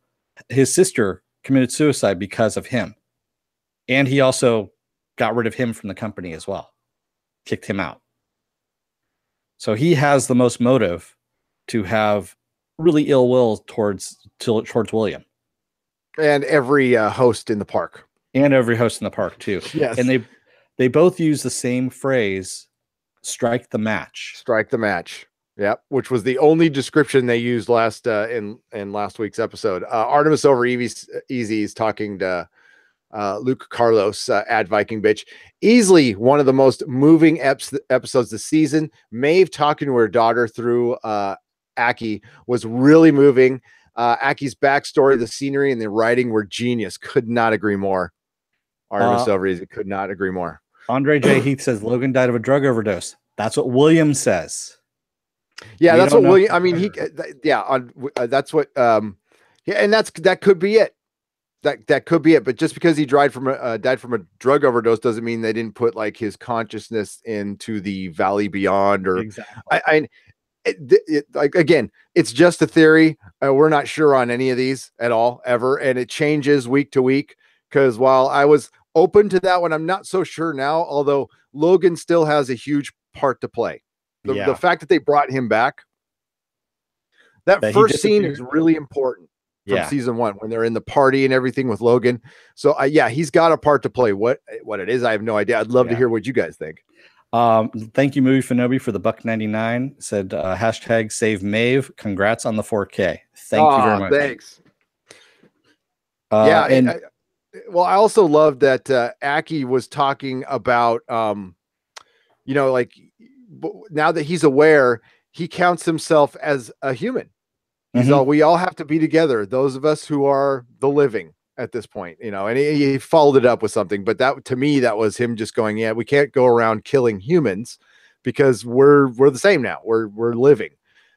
his sister committed suicide because of him. And he also got rid of him from the company as well, kicked him out. So he has the most motive to have really ill will towards William. And every host in the park. And every host in the park too. Yes. And they both use the same phrase, strike the match. Strike the match. Yep, which was the only description they used last in last week's episode. Artemis over Easy is talking to Luke Carlos at Viking Bitch. Easily one of the most moving episodes this season. Maeve talking to her daughter through Aki was really moving. Aki's backstory, the scenery, and the writing were genius. Could not agree more. Artemis over Easy could not agree more. Andre J. Heath says Logan died of a drug overdose. That's what William says. Yeah, that's what William. I mean, that's what. Yeah, and that could be it. That could be it. But just because he died from a drug overdose doesn't mean they didn't put like his consciousness into the valley beyond. Or exactly. Like again, it's just a theory. We're not sure on any of these at all ever, and it changes week to week. Because while I was open to that one, I'm not so sure now. Although Logan still has a huge part to play. The fact that they brought him back, that first scene is really important from season 1 when they're in the party and everything with Logan. So he's got a part to play. What it is, I have no idea. I'd love to hear what you guys think. Thank you, Movie Fanobi, for the $1.99. Said hashtag save Maeve. Congrats on the 4K. Thank you very much. Thanks. I also love that Aki was talking about like now that he's aware, he counts himself as a human. We all have to be together. Those of us who are the living at this point, and he followed it up with something, but that to me, that was him just going, we can't go around killing humans because we're the same now. We're living.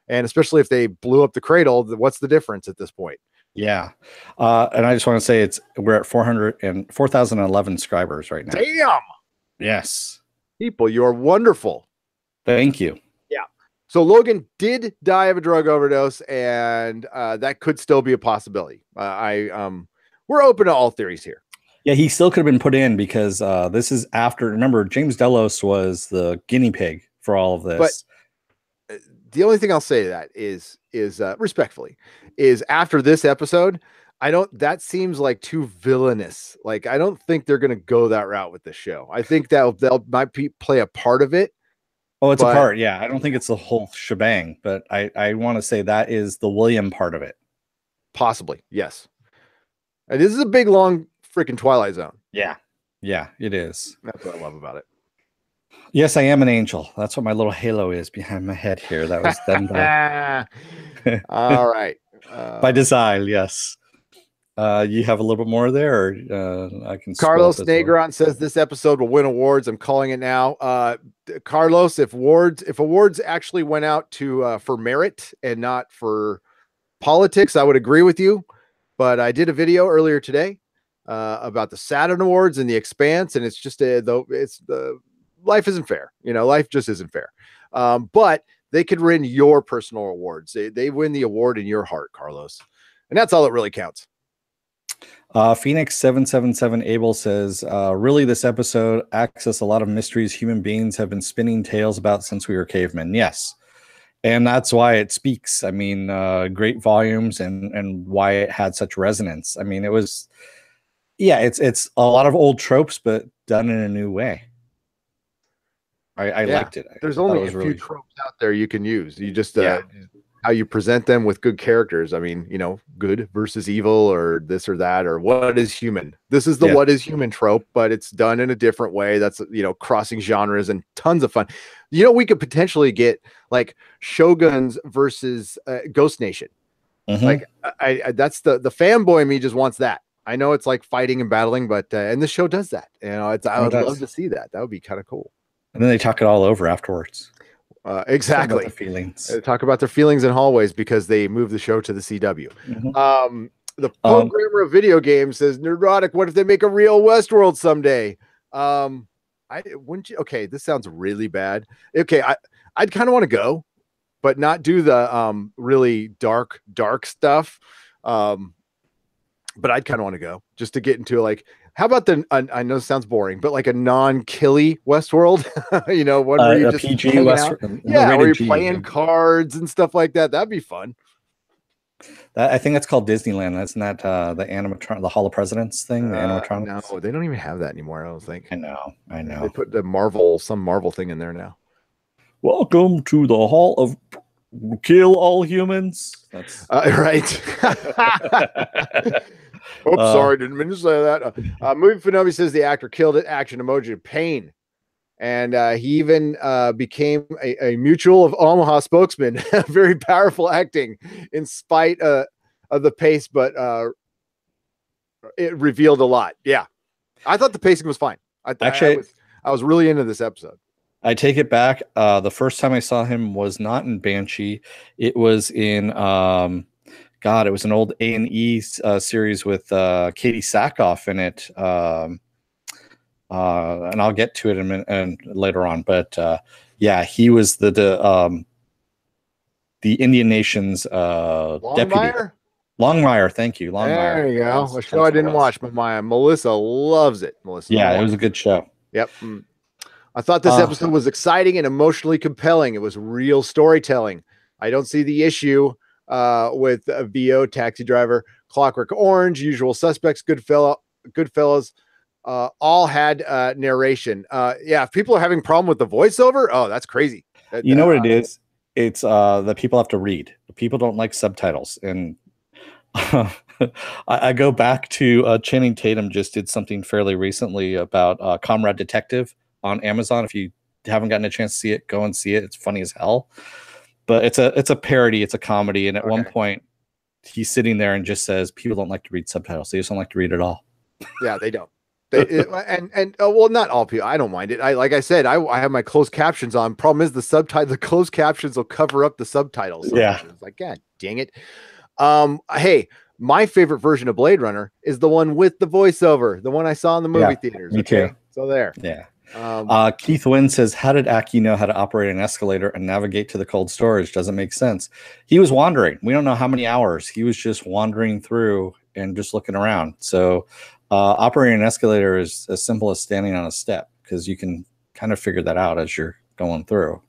And especially if they blew up the cradle, what's the difference at this point? Yeah. And I just want to say we're at 4,011 subscribers right now. Damn. Yes. People, you're wonderful. Thank you. Yeah. So Logan did die of a drug overdose, and that could still be a possibility. We're open to all theories here. Yeah, he still could have been put in because this is after. Remember, James Delos was the guinea pig for all of this. But the only thing I'll say to that is respectfully, is after this episode, that seems like too villainous. Like, I don't think they're going to go that route with the show. I think they'll might play a part of it. Oh, it's a part. Yeah. I don't think it's the whole shebang, but I want to say that is the William part of it. Possibly. Yes. And this is a big, long freaking Twilight Zone. Yeah. Yeah, it is. That's what I love about it. Yes, I am an angel. That's what my little halo is behind my head here. That was done by... All right. By design, yes. You have a little bit more there, or I can. Carlos Negron says this episode will win awards. I'm calling it now. Carlos, if awards actually went out to for merit and not for politics, I would agree with you. But I did a video earlier today about the Saturn Awards and the Expanse, and it's just life isn't fair. Life just isn't fair. But they could win your personal awards. They win the award in your heart, Carlos, and that's all that really counts. Phoenix 777 Abel says, really, this episode access a lot of mysteries human beings have been spinning tales about since we were cavemen. Yes. And that's why it speaks. I mean, great volumes and why it had such resonance. I mean, it was, it's a lot of old tropes, but done in a new way. I liked it. There's only a few tropes out there you can use. You just, how you present them with good characters. I mean, good versus evil, or this or that, or what is human. This is the what is human trope, but it's done in a different way. That's, crossing genres and tons of fun. We could potentially get like Shoguns versus Ghost Nation. Mm-hmm. Like I that's the fanboy in me just wants that. I know it's like fighting and battling, but and the show does that. I would love to see that. That would be kind of cool. And then they talk it all over afterwards. Exactly. Talk about their feelings in hallways because they moved the show to the CW. Mm-hmm. The programmer of video games says, Neurotic, what if they make a real Westworld someday? I wouldn't you. Okay, this sounds really bad. Okay, I'd kind of want to go, but not do the really dark stuff. But I'd kind of want to go just to get into like, how about I know it sounds boring, but like a non-killy Westworld, one where you A just PG hanging West, out. Yeah, where rated you're G. playing cards and stuff like that. That'd be fun. I think that's called Disneyland. That's not the animatron, the Hall of Presidents thing, the No, animatronics. they don't even have that anymore, I don't think. I know. They put some Marvel thing in there now. Welcome to the Hall of Kill All Humans. That's right. Oops, sorry, didn't mean to say that. Movie Finobi says the actor killed it. Action emoji of pain. And he even became a Mutual of Omaha spokesman. Very powerful acting in spite of the pace, but it revealed a lot. Yeah. I thought the pacing was fine. I was really into this episode. I take it back. The first time I saw him was not in Banshee. It was in it was an old A&E series with Katie Sackhoff in it. And I'll get to it in a minute and later on. But he was the Indian Nation's deputy. Longmire, thank you. Longmire. There you go. A show I didn't watch, but Melissa loves it. Melissa. Yeah, it was a good show. Yep. I thought this episode was exciting and emotionally compelling. It was real storytelling. I don't see the issue with VO, Taxi Driver, Clockwork Orange, Usual Suspects, Goodfellas. All had narration. If people are having a problem with the voiceover, that's crazy. You know what it is? It's that people have to read. People don't like subtitles. And I go back to Channing Tatum just did something fairly recently about Comrade Detective on Amazon. If you haven't gotten a chance to see it, go and see it. It's funny as hell. But it's a parody, it's a comedy, and at one point he's sitting there and just says people don't like to read subtitles. They just don't like to read at all. Yeah, they don't. Well, not all people. I don't mind it. Like I said, I have my closed captions on. Problem is the closed captions will cover up the subtitles. Yeah, it's like, God dang it. Hey, my favorite version of Blade Runner is the one with the voiceover, the one I saw in the movie theaters. Me too. So there. Yeah. Keith Wynn says, how did Aki know how to operate an escalator and navigate to the cold storage? Doesn't make sense. He was wandering. We don't know how many hours. He was just wandering through and just looking around. So operating an escalator is as simple as standing on a step, because you can kind of figure that out as you're going through.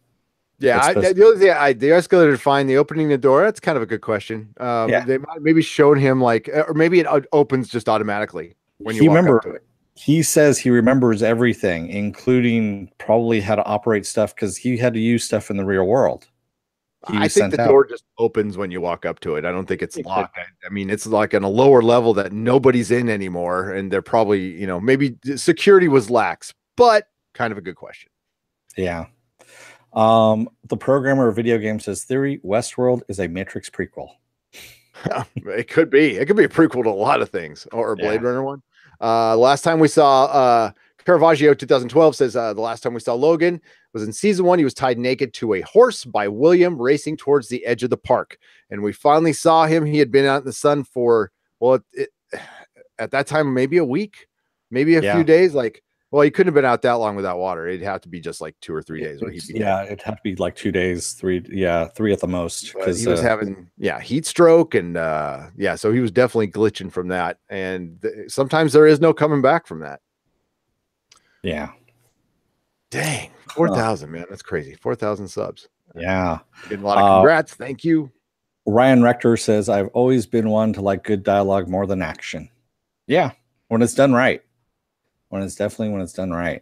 Yeah, the escalator fine. The opening the door, that's kind of a good question. They might maybe showed him or maybe it opens just automatically when you walk up to it. He says he remembers everything, including probably how to operate stuff, because he had to use stuff in the real world. I think the door just opens when you walk up to it. I don't think it's locked. I mean, it's like on a lower level that nobody's in anymore, and they're probably, maybe security was lax, but kind of a good question. Yeah. The programmer of video game says, theory, Westworld is a Matrix prequel. It could be. It could be a prequel to a lot of things, or a Blade Runner one. Last time we saw Caravaggio 2012 says the last time we saw Logan was in season 1. He was tied naked to a horse by William racing towards the edge of the park. And we finally saw him. He had been out in the sun for, at that time, maybe a week, maybe a few days. He couldn't have been out that long without water. It'd have to be just like 2 or 3 days. It'd have to be like 2 days, 3 at the most. Because he was having heat stroke and so he was definitely glitching from that. And sometimes there is no coming back from that. Yeah. Dang, 4,000, man, that's crazy. 4,000 subs. Yeah, getting a lot of congrats. Thank you. Ryan Rector says, I've always been one to like good dialogue more than action. Yeah, when it's done right. When it's done right.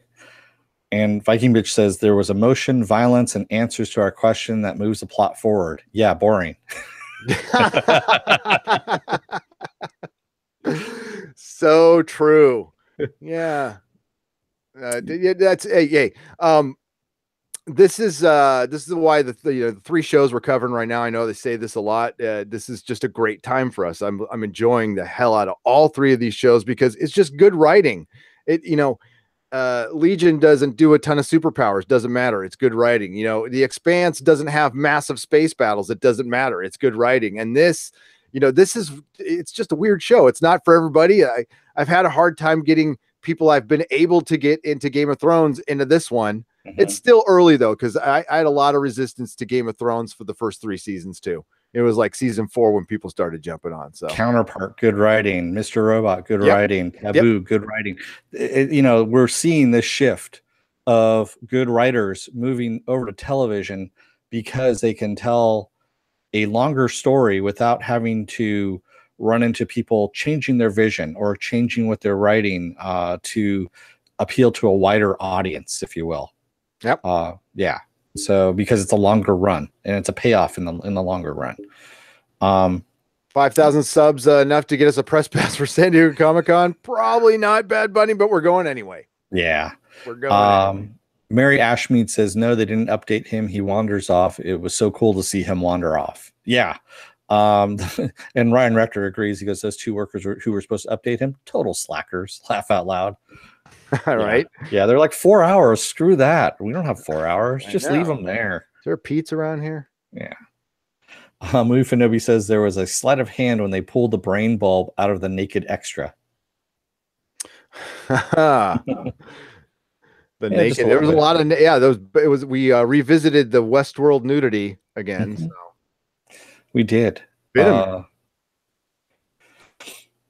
And Viking Bitch says there was emotion, violence, and answers to our question that moves the plot forward. Yeah, boring. So true. Yeah. That's this is why the 3 shows we're covering right now. I know they say this a lot. This is just a great time for us. I'm enjoying the hell out of all 3 of these shows because it's just good writing. Legion doesn't do a ton of superpowers. Doesn't matter. It's good writing. The Expanse doesn't have massive space battles. It doesn't matter. It's good writing. And this, it's just a weird show. It's not for everybody. I've had a hard time getting people I've been able to get into Game of Thrones into this one. Mm-hmm. It's still early though, because I had a lot of resistance to Game of Thrones for the first 3 seasons too. It was like season 4 when people started jumping on. So Counterpart, good writing. Mr. Robot, good writing. Taboo, good writing. We're seeing this shift of good writers moving over to television because they can tell a longer story without having to run into people changing their vision or changing what they're writing to appeal to a wider audience, if you will. Yep. Yeah. So because it's a longer run and it's a payoff in the longer run. 5,000 subs, enough to get us a press pass for San Diego Comic-Con. Probably not, Bad Bunny, but we're going anyway. Yeah. We're going anyway. Mary Ashmead says, no, they didn't update him. He wanders off. It was so cool to see him wander off. Yeah. And Ryan Rector agrees. He goes, those 2 workers who were supposed to update him, total slackers. Laugh out loud. All right. Yeah, they're like 4 hours. Screw that. We don't have 4 hours. Just leave them there. Is there Pete's around here? Yeah. Mufinobi says there was a sleight of hand when they pulled the brain bulb out of the naked extra. Naked. There was a lot of we revisited the Westworld nudity again. So we did.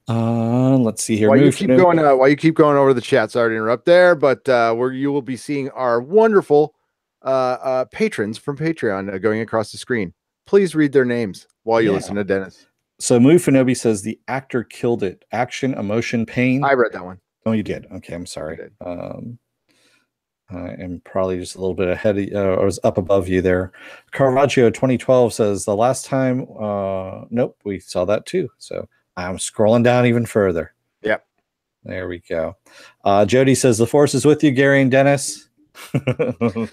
Let's see here. While you keep going over the chat, sorry to interrupt there, but where you will be seeing our wonderful patrons from Patreon going across the screen. Please read their names while you listen to Dennis. So Mufinobi says the actor killed it. Action, emotion, pain. I read that one. Oh, you did. Okay, I'm sorry. I am probably just a little bit ahead of I was up above you there. Caravaggio 2012 says the last time nope, we saw that too. So I'm scrolling down even further. Yep. There we go. Jody says the force is with you, Gary and Dennis. It's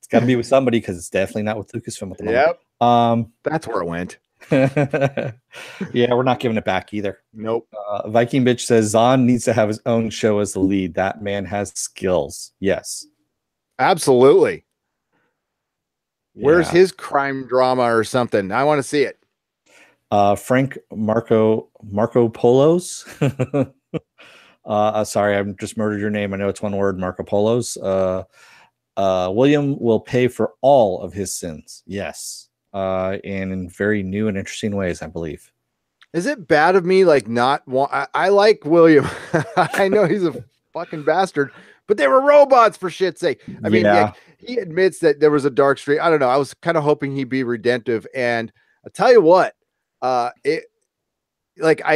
got to be with somebody because it's definitely not with Lucasfilm at the moment. That's where it went. Yeah, we're not giving it back either. Nope. Viking Bitch says Zahn needs to have his own show as the lead. That man has skills. Yes, absolutely. Where's his crime drama or something? I want to see it. Frank Marco Polos. Sorry, I just murdered your name. I know it's one word, Marco Polos. William will pay for all of his sins. Yes. And in very new and interesting ways, I believe. Is it bad of me I like William. I know he's a fucking bastard, but they were robots for shit's sake. I mean, he admits that there was a dark streak. I don't know. I was kind of hoping he'd be redemptive, and I'll tell you what, I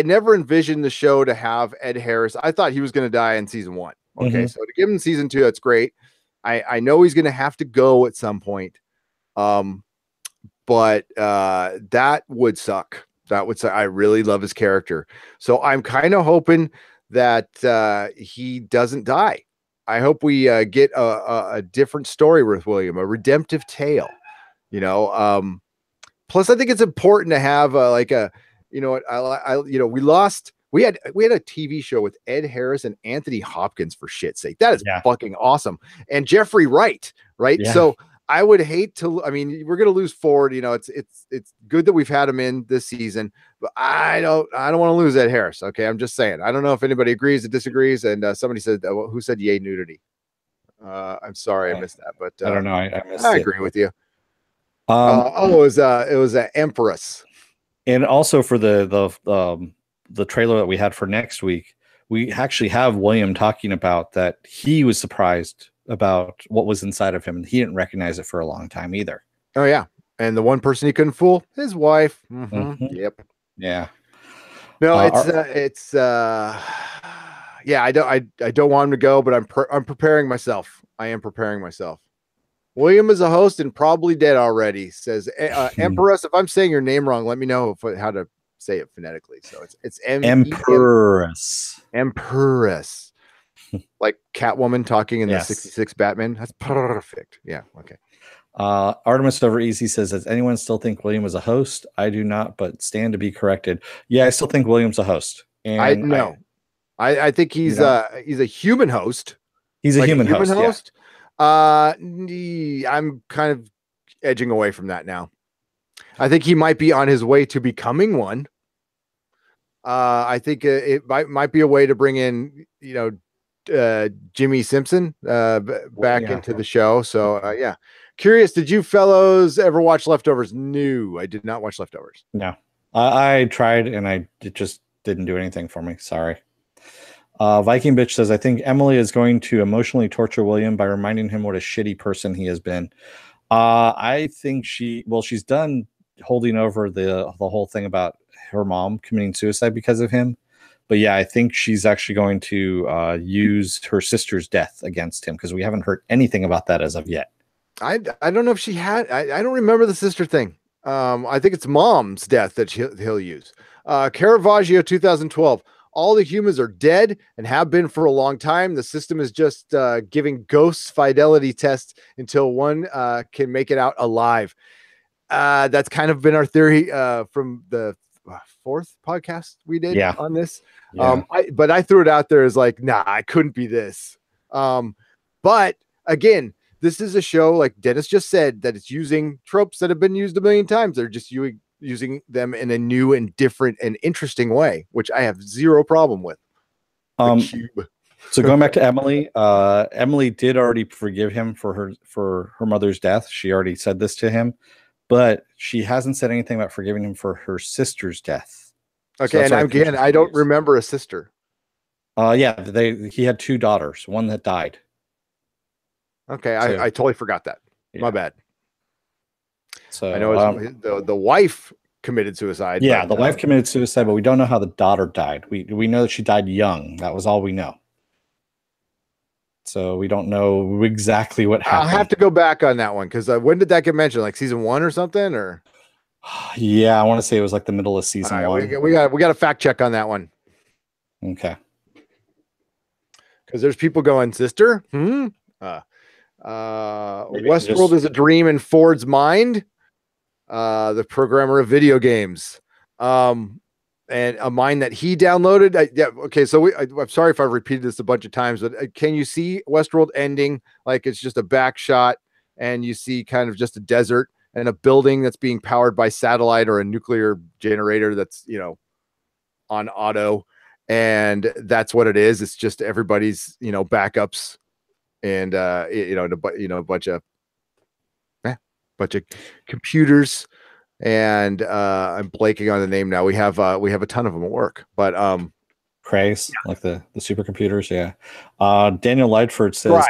never envisioned the show to have Ed Harris. I thought he was going to die in season 1. Okay. So to give him season 2, that's great. I know he's going to have to go at some point. But that would suck. That would suck. I really love his character. So I'm kind of hoping that he doesn't die. I hope we get a different story with William, a redemptive tale, plus I think it's important to have we had a TV show with Ed Harris and Anthony Hopkins, for shit's sake. That is fucking awesome. And Jeffrey Wright, right? Yeah. So I would hate to, we're going to lose Ford. It's good that we've had him in this season, but I don't want to lose Ed Harris. Okay. I'm just saying, I don't know if anybody agrees or disagrees. And somebody said, who said yay nudity? I'm sorry I missed that, but I don't know. I agree with you. It was an Empress. And also for the trailer that we had for next week, we actually have William talking about that he was surprised about what was inside of him, and he didn't recognize it for a long time either. Oh yeah, and the one person he couldn't fool, his wife. Yep. Yeah. No, I don't want him to go, but I'm preparing myself. I am preparing myself. William is a host and probably dead already, says Empress. If I'm saying your name wrong, let me know how to say it phonetically. So it's Empress. Empress. Like Catwoman talking in the 66 Batman. That's perfect. Yeah. Okay. Artemis Over Easy says, does anyone still think William is a host? I do not, but stand to be corrected. Yeah, I still think William's a host. And I think he's a human host. He's a human host. Yeah. I'm kind of edging away from that now. I think he might be on his way to becoming one. I think it might be a way to bring in, Jimmy Simpson back Yeah. into the show. So yeah, curious. Did you fellows ever watch Leftovers? No, I did not watch Leftovers. No, I tried and it just didn't do anything for me. Sorry. Viking Bitch says, I think Emily is going to emotionally torture William by reminding him what a shitty person he has been. I think she's done holding over the whole thing about her mom committing suicide because of him. But yeah, I think she's actually going to use her sister's death against him because we haven't heard anything about that as of yet. I don't know if she had. I don't remember the sister thing. I think it's mom's death that he'll use. Caravaggio 2012. All the humans are dead and have been for a long time. The system is just giving ghosts fidelity tests until one can make it out alive. That's kind of been our theory from the fourth podcast we did on this. Yeah. But I threw it out there as like, nah, I couldn't be this. But again, this is a show, like Dennis just said, that it's using tropes that have been used a million times. They're just using them in a new and different and interesting way, which I have zero problem with. So going back to Emily, Emily did already forgive him for her mother's death. She already said this to him, but she hasn't said anything about forgiving him for her sister's death. Okay, so and again, I don't remember a sister. Yeah, he had 2 daughters, one that died. Okay, so, I totally forgot that. Yeah. My bad. So I know the wife committed suicide. Yeah, the wife committed suicide, but we don't know how the daughter died. We know that she died young. That was all we know. So we don't know exactly what happened. I'll have to go back on that one because when did that get mentioned? Like season 1 or something? Or yeah, I want to say it was like the middle of season 1. We got a fact check on that one. Okay. Because there's people going, sister. Westworld is a dream in Ford's mind. The programmer of video games. And a mind that he downloaded. Yeah. Okay. So I'm sorry if I've repeated this a bunch of times, but can you see Westworld ending like it's just a back shot and you see kind of just a desert and a building that's being powered by satellite or a nuclear generator that's, on auto. And that's what it is. It's just everybody's, backups and, a bunch of computers. And I'm blanking on the name now. We have a ton of them at work, but Craze, like the supercomputers. Yeah. Daniel Lightford says,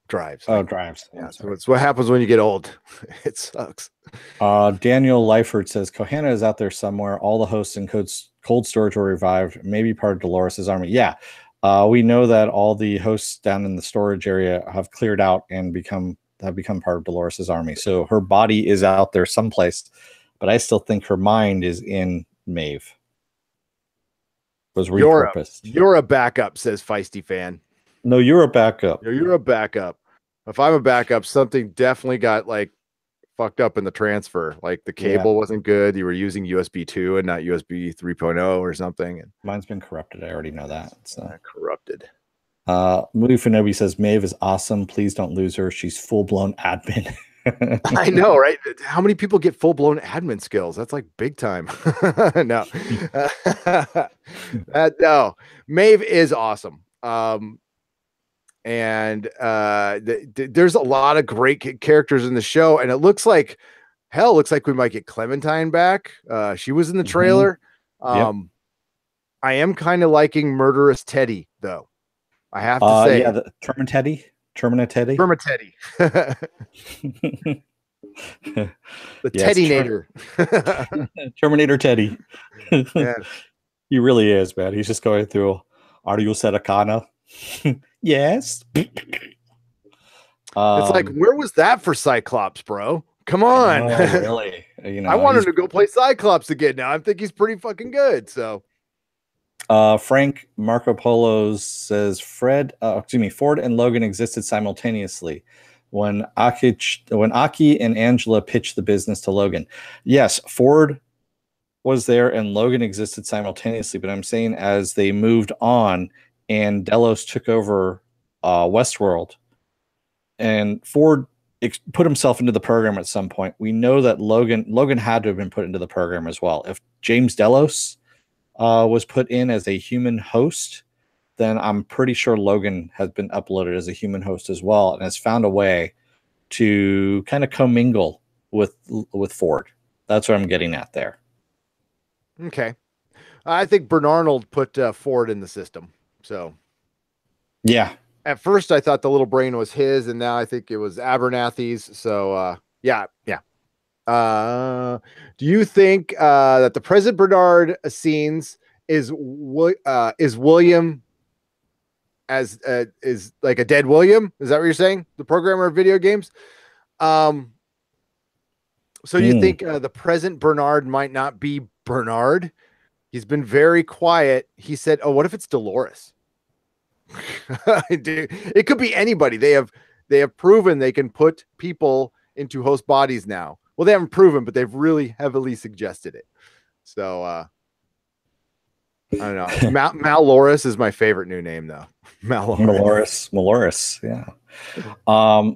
drives. Oh, drives. Yeah. So it's what happens when you get old. It sucks. Daniel Lightford says Kohana is out there somewhere. All the hosts in cold storage were revived. Maybe part of Dolores' army. Yeah. We know that all the hosts down in the storage area have cleared out and have become part of Dolores' army. So her body is out there someplace, but I still think her mind is in Maeve. Was repurposed. You're a backup, says Feisty Fan. No, you're a backup. You're a backup. If I'm a backup, something definitely got like fucked up in the transfer. Like the cable wasn't good. You were using USB 2 and not USB 3.0 or something. And mine's been corrupted. I already know that. So corrupted. Movie Fanobi says Maeve is awesome. Please don't lose her. She's full-blown admin. I know, right? How many people get full-blown admin skills? That's like big time. No. No. Maeve is awesome. And there's a lot of great characters in the show, and it looks like we might get Clementine back. She was in the trailer. I am kind of liking Murderous Teddy, though. I have to say, the Terminated Teddy. The Teddy-nator. Terminator Teddy. Yeah. He really is, man. He's just going through. Are you Sedakana? Yes. It's like, where was that for Cyclops, bro? Come on. Really? I want him to go play Cyclops again now. I think he's pretty fucking good. So Frank Marco Polo says Ford and Logan existed simultaneously when Aki and Angela pitched the business to Logan. Yes, Ford was there and Logan existed simultaneously, but I'm saying as they moved on and Delos took over Westworld and Ford put himself into the program at some point, we know that Logan had to have been put into the program as well. If James Delos was put in as a human host, then I'm pretty sure Logan has been uploaded as a human host as well and has found a way to kind of commingle with Ford. That's what I'm getting at there. Okay. I think Bernarnold put Ford in the system. So yeah. At first I thought the little brain was his, and now I think it was Abernathy's. So yeah. Do you think that the President Bernard scenes is William as is like a dead William? Is that what you're saying? The programmer of video games? So you think the present Bernard might not be Bernard? He's been very quiet. He said, "Oh, what if it's Dolores?" Dude, it could be anybody. They have proven they can put people into host bodies now. Well, they haven't proven, but they've really heavily suggested it. So I don't know. Maloris is my favorite new name, though. Maloris, yeah.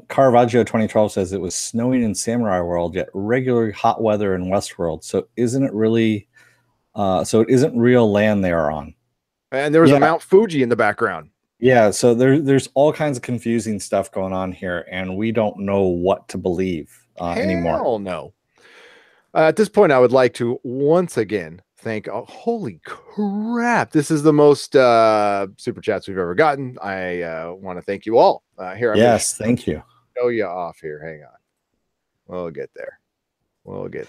Caravaggio 2012 says it was snowing in Samurai World, yet regularly hot weather in Westworld. So isn't it really? So it isn't real land they are on. And there was a Mount Fuji in the background. Yeah, so there's all kinds of confusing stuff going on here, and we don't know what to believe anymore. Hell no. At this point, I would like to once again thank. Holy crap! This is the most super chats we've ever gotten. I want to thank you all. Thank you. Show you off here. Hang on. We'll get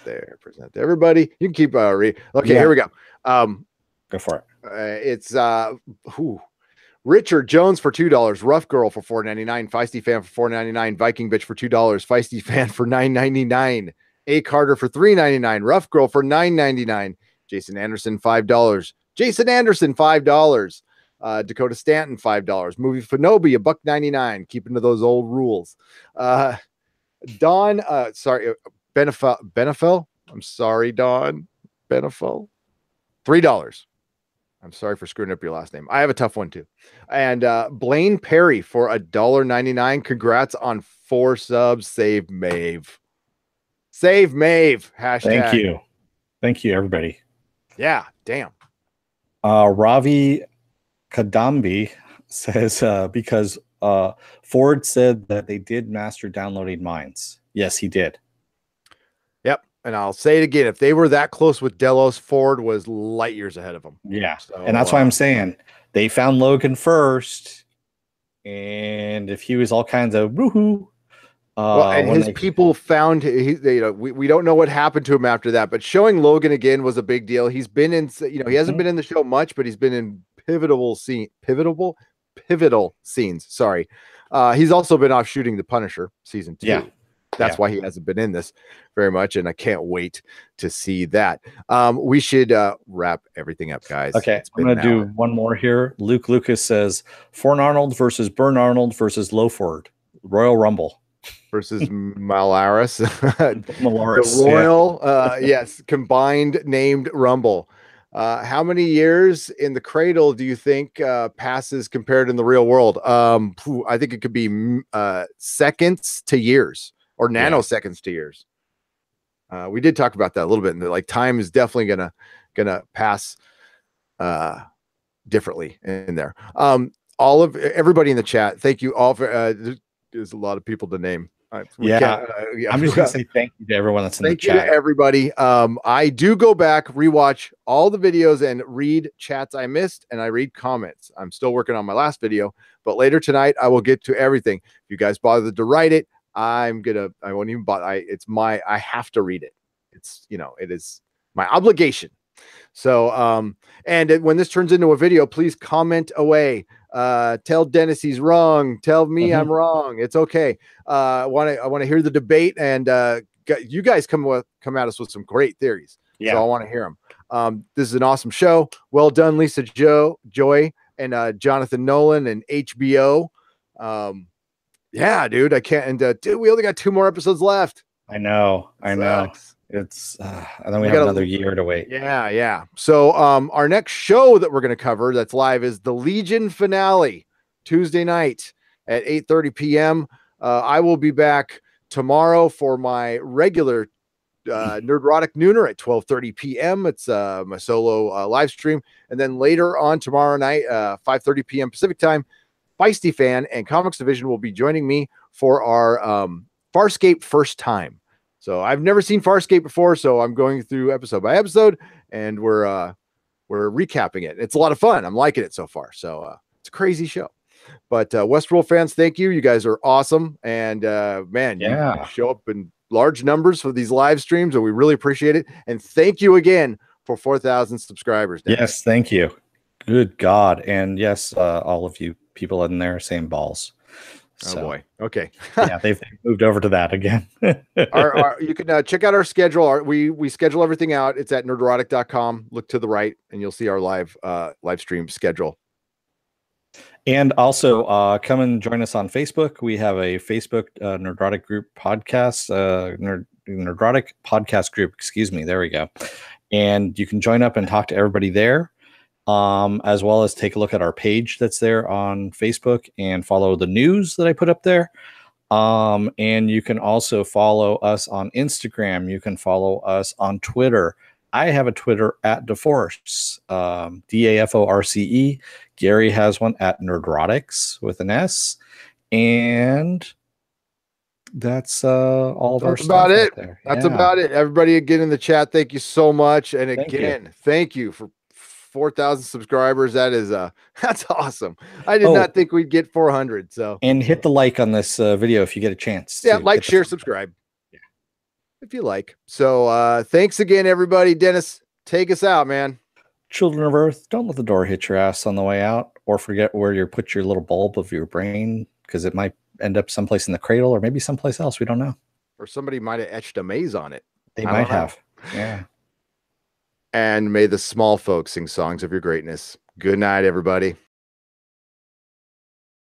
there. Present to everybody. You can keep Okay, here we go. Go for it. It's Richard Jones for $2, Rough Girl for $4.99, Feisty Fan for $4.99, Viking Bitch for $2, Feisty Fan for $9.99, A Carter for $3.99, Rough Girl for $9.99, Jason Anderson $5, Jason Anderson $5, Dakota Stanton $5, Movie Fanobi $1.99, keeping to those old rules. Don, Benefel. I'm sorry, Don Benefel. $3. I'm sorry for screwing up your last name. I have a tough one too. And Blaine Perry for $1.99. Congrats on 4 subs. Save Maeve. Save Maeve. Hashtag. Thank you, everybody. Yeah, damn. Ravi Kadambi says because Ford said that they did master downloading mines. Yes, he did. Yep. And I'll say it again. If they were that close with Delos, Ford was light years ahead of them. Yeah. So, and that's why I'm saying they found Logan first. And if he was all kinds of woohoo. And his people found, we don't know what happened to him after that, but showing Logan again was a big deal. He's been in, he hasn't been in the show much, but he's been in pivotal scenes. Sorry. He's also been off shooting The Punisher season 2. Yeah. That's why he hasn't been in this very much, and I can't wait to see that. We should wrap everything up, guys. Okay, I'm going to do one more here. Luke Lucas says, Ford Arnold versus Burn Arnold versus Lowford. Royal Rumble. Versus Malaris. The Royal, yes, combined named Rumble. How many years in the cradle do you think passes compared in the real world? I think it could be seconds to years. Or nanoseconds to years. We did talk about that a little bit, and like time is definitely gonna pass differently in there. All of everybody in the chat, thank you all for. There's a lot of people to name. I'm just gonna say thank you to everyone that's in the chat. Thank you to everybody. I do go back, rewatch all the videos, and read chats I missed, and I read comments. I'm still working on my last video, but later tonight I will get to everything. If you guys bothered to write it, I won't even bother. I have to read it. It's, it is my obligation. So, and when this turns into a video, please comment away. Tell Dennis he's wrong. Tell me I'm wrong. It's okay. I want to hear the debate, and you guys come at us with some great theories. Yeah. So I want to hear them. This is an awesome show. Well done, Lisa Joy, and Jonathan Nolan and HBO. Yeah, dude, I can't. And dude, we only got 2 more episodes left. I know. It's and then we have another year to wait. Yeah. So our next show that we're going to cover that's live is the Legion finale, Tuesday night at 8:30 p.m. I will be back tomorrow for my regular Nerdrotic Nooner at 12:30 p.m. It's my solo live stream. And then later on tomorrow night, 5:30 p.m. Pacific time, Feisty Fan and Comics Division will be joining me for our Farscape first time. So I've never seen Farscape before, so I'm going through episode by episode, and we're recapping it. It's a lot of fun. I'm liking it so far. So it's a crazy show. But Westworld fans, thank you. You guys are awesome. And man, you show up in large numbers for these live streams, and we really appreciate it. And thank you again for 4,000 subscribers. Dennis. Yes, thank you. Good God. And yes, all of you people in there saying balls. So, oh boy. Okay. Yeah, they've moved over to that again. You can check out our schedule. We schedule everything out. It's at nerderotic.com. Look to the right, and you'll see our live stream schedule. And also come and join us on Facebook. We have a Facebook Nerdrotic group podcast, Nerdrotic podcast group. Excuse me. There we go. And you can join up and talk to everybody there, as well as take a look at our page that's there on Facebook and follow the news that I put up there. And you can also follow us on Instagram. You can follow us on Twitter. I have a Twitter at DeForce, DAFORCE. Gary has one at Nerdrotics with an S. And that's all of our stuff. About it. That's about it. Everybody again in the chat, thank you so much. And again, thank you for 4,000 subscribers. That is that's awesome. I did not think we'd get 400. So and hit the like on this video if you get a chance. Yeah, like, share, subscribe. Yeah, if you like. So thanks again, everybody. Dennis, take us out, man. Children of Earth, don't let the door hit your ass on the way out, or forget where you put your little bulb of your brain, because it might end up someplace in the cradle, or maybe someplace else. We don't know. Or somebody might have etched a maze on it. They might have. Yeah. And may the small folks sing songs of your greatness. Good night, everybody.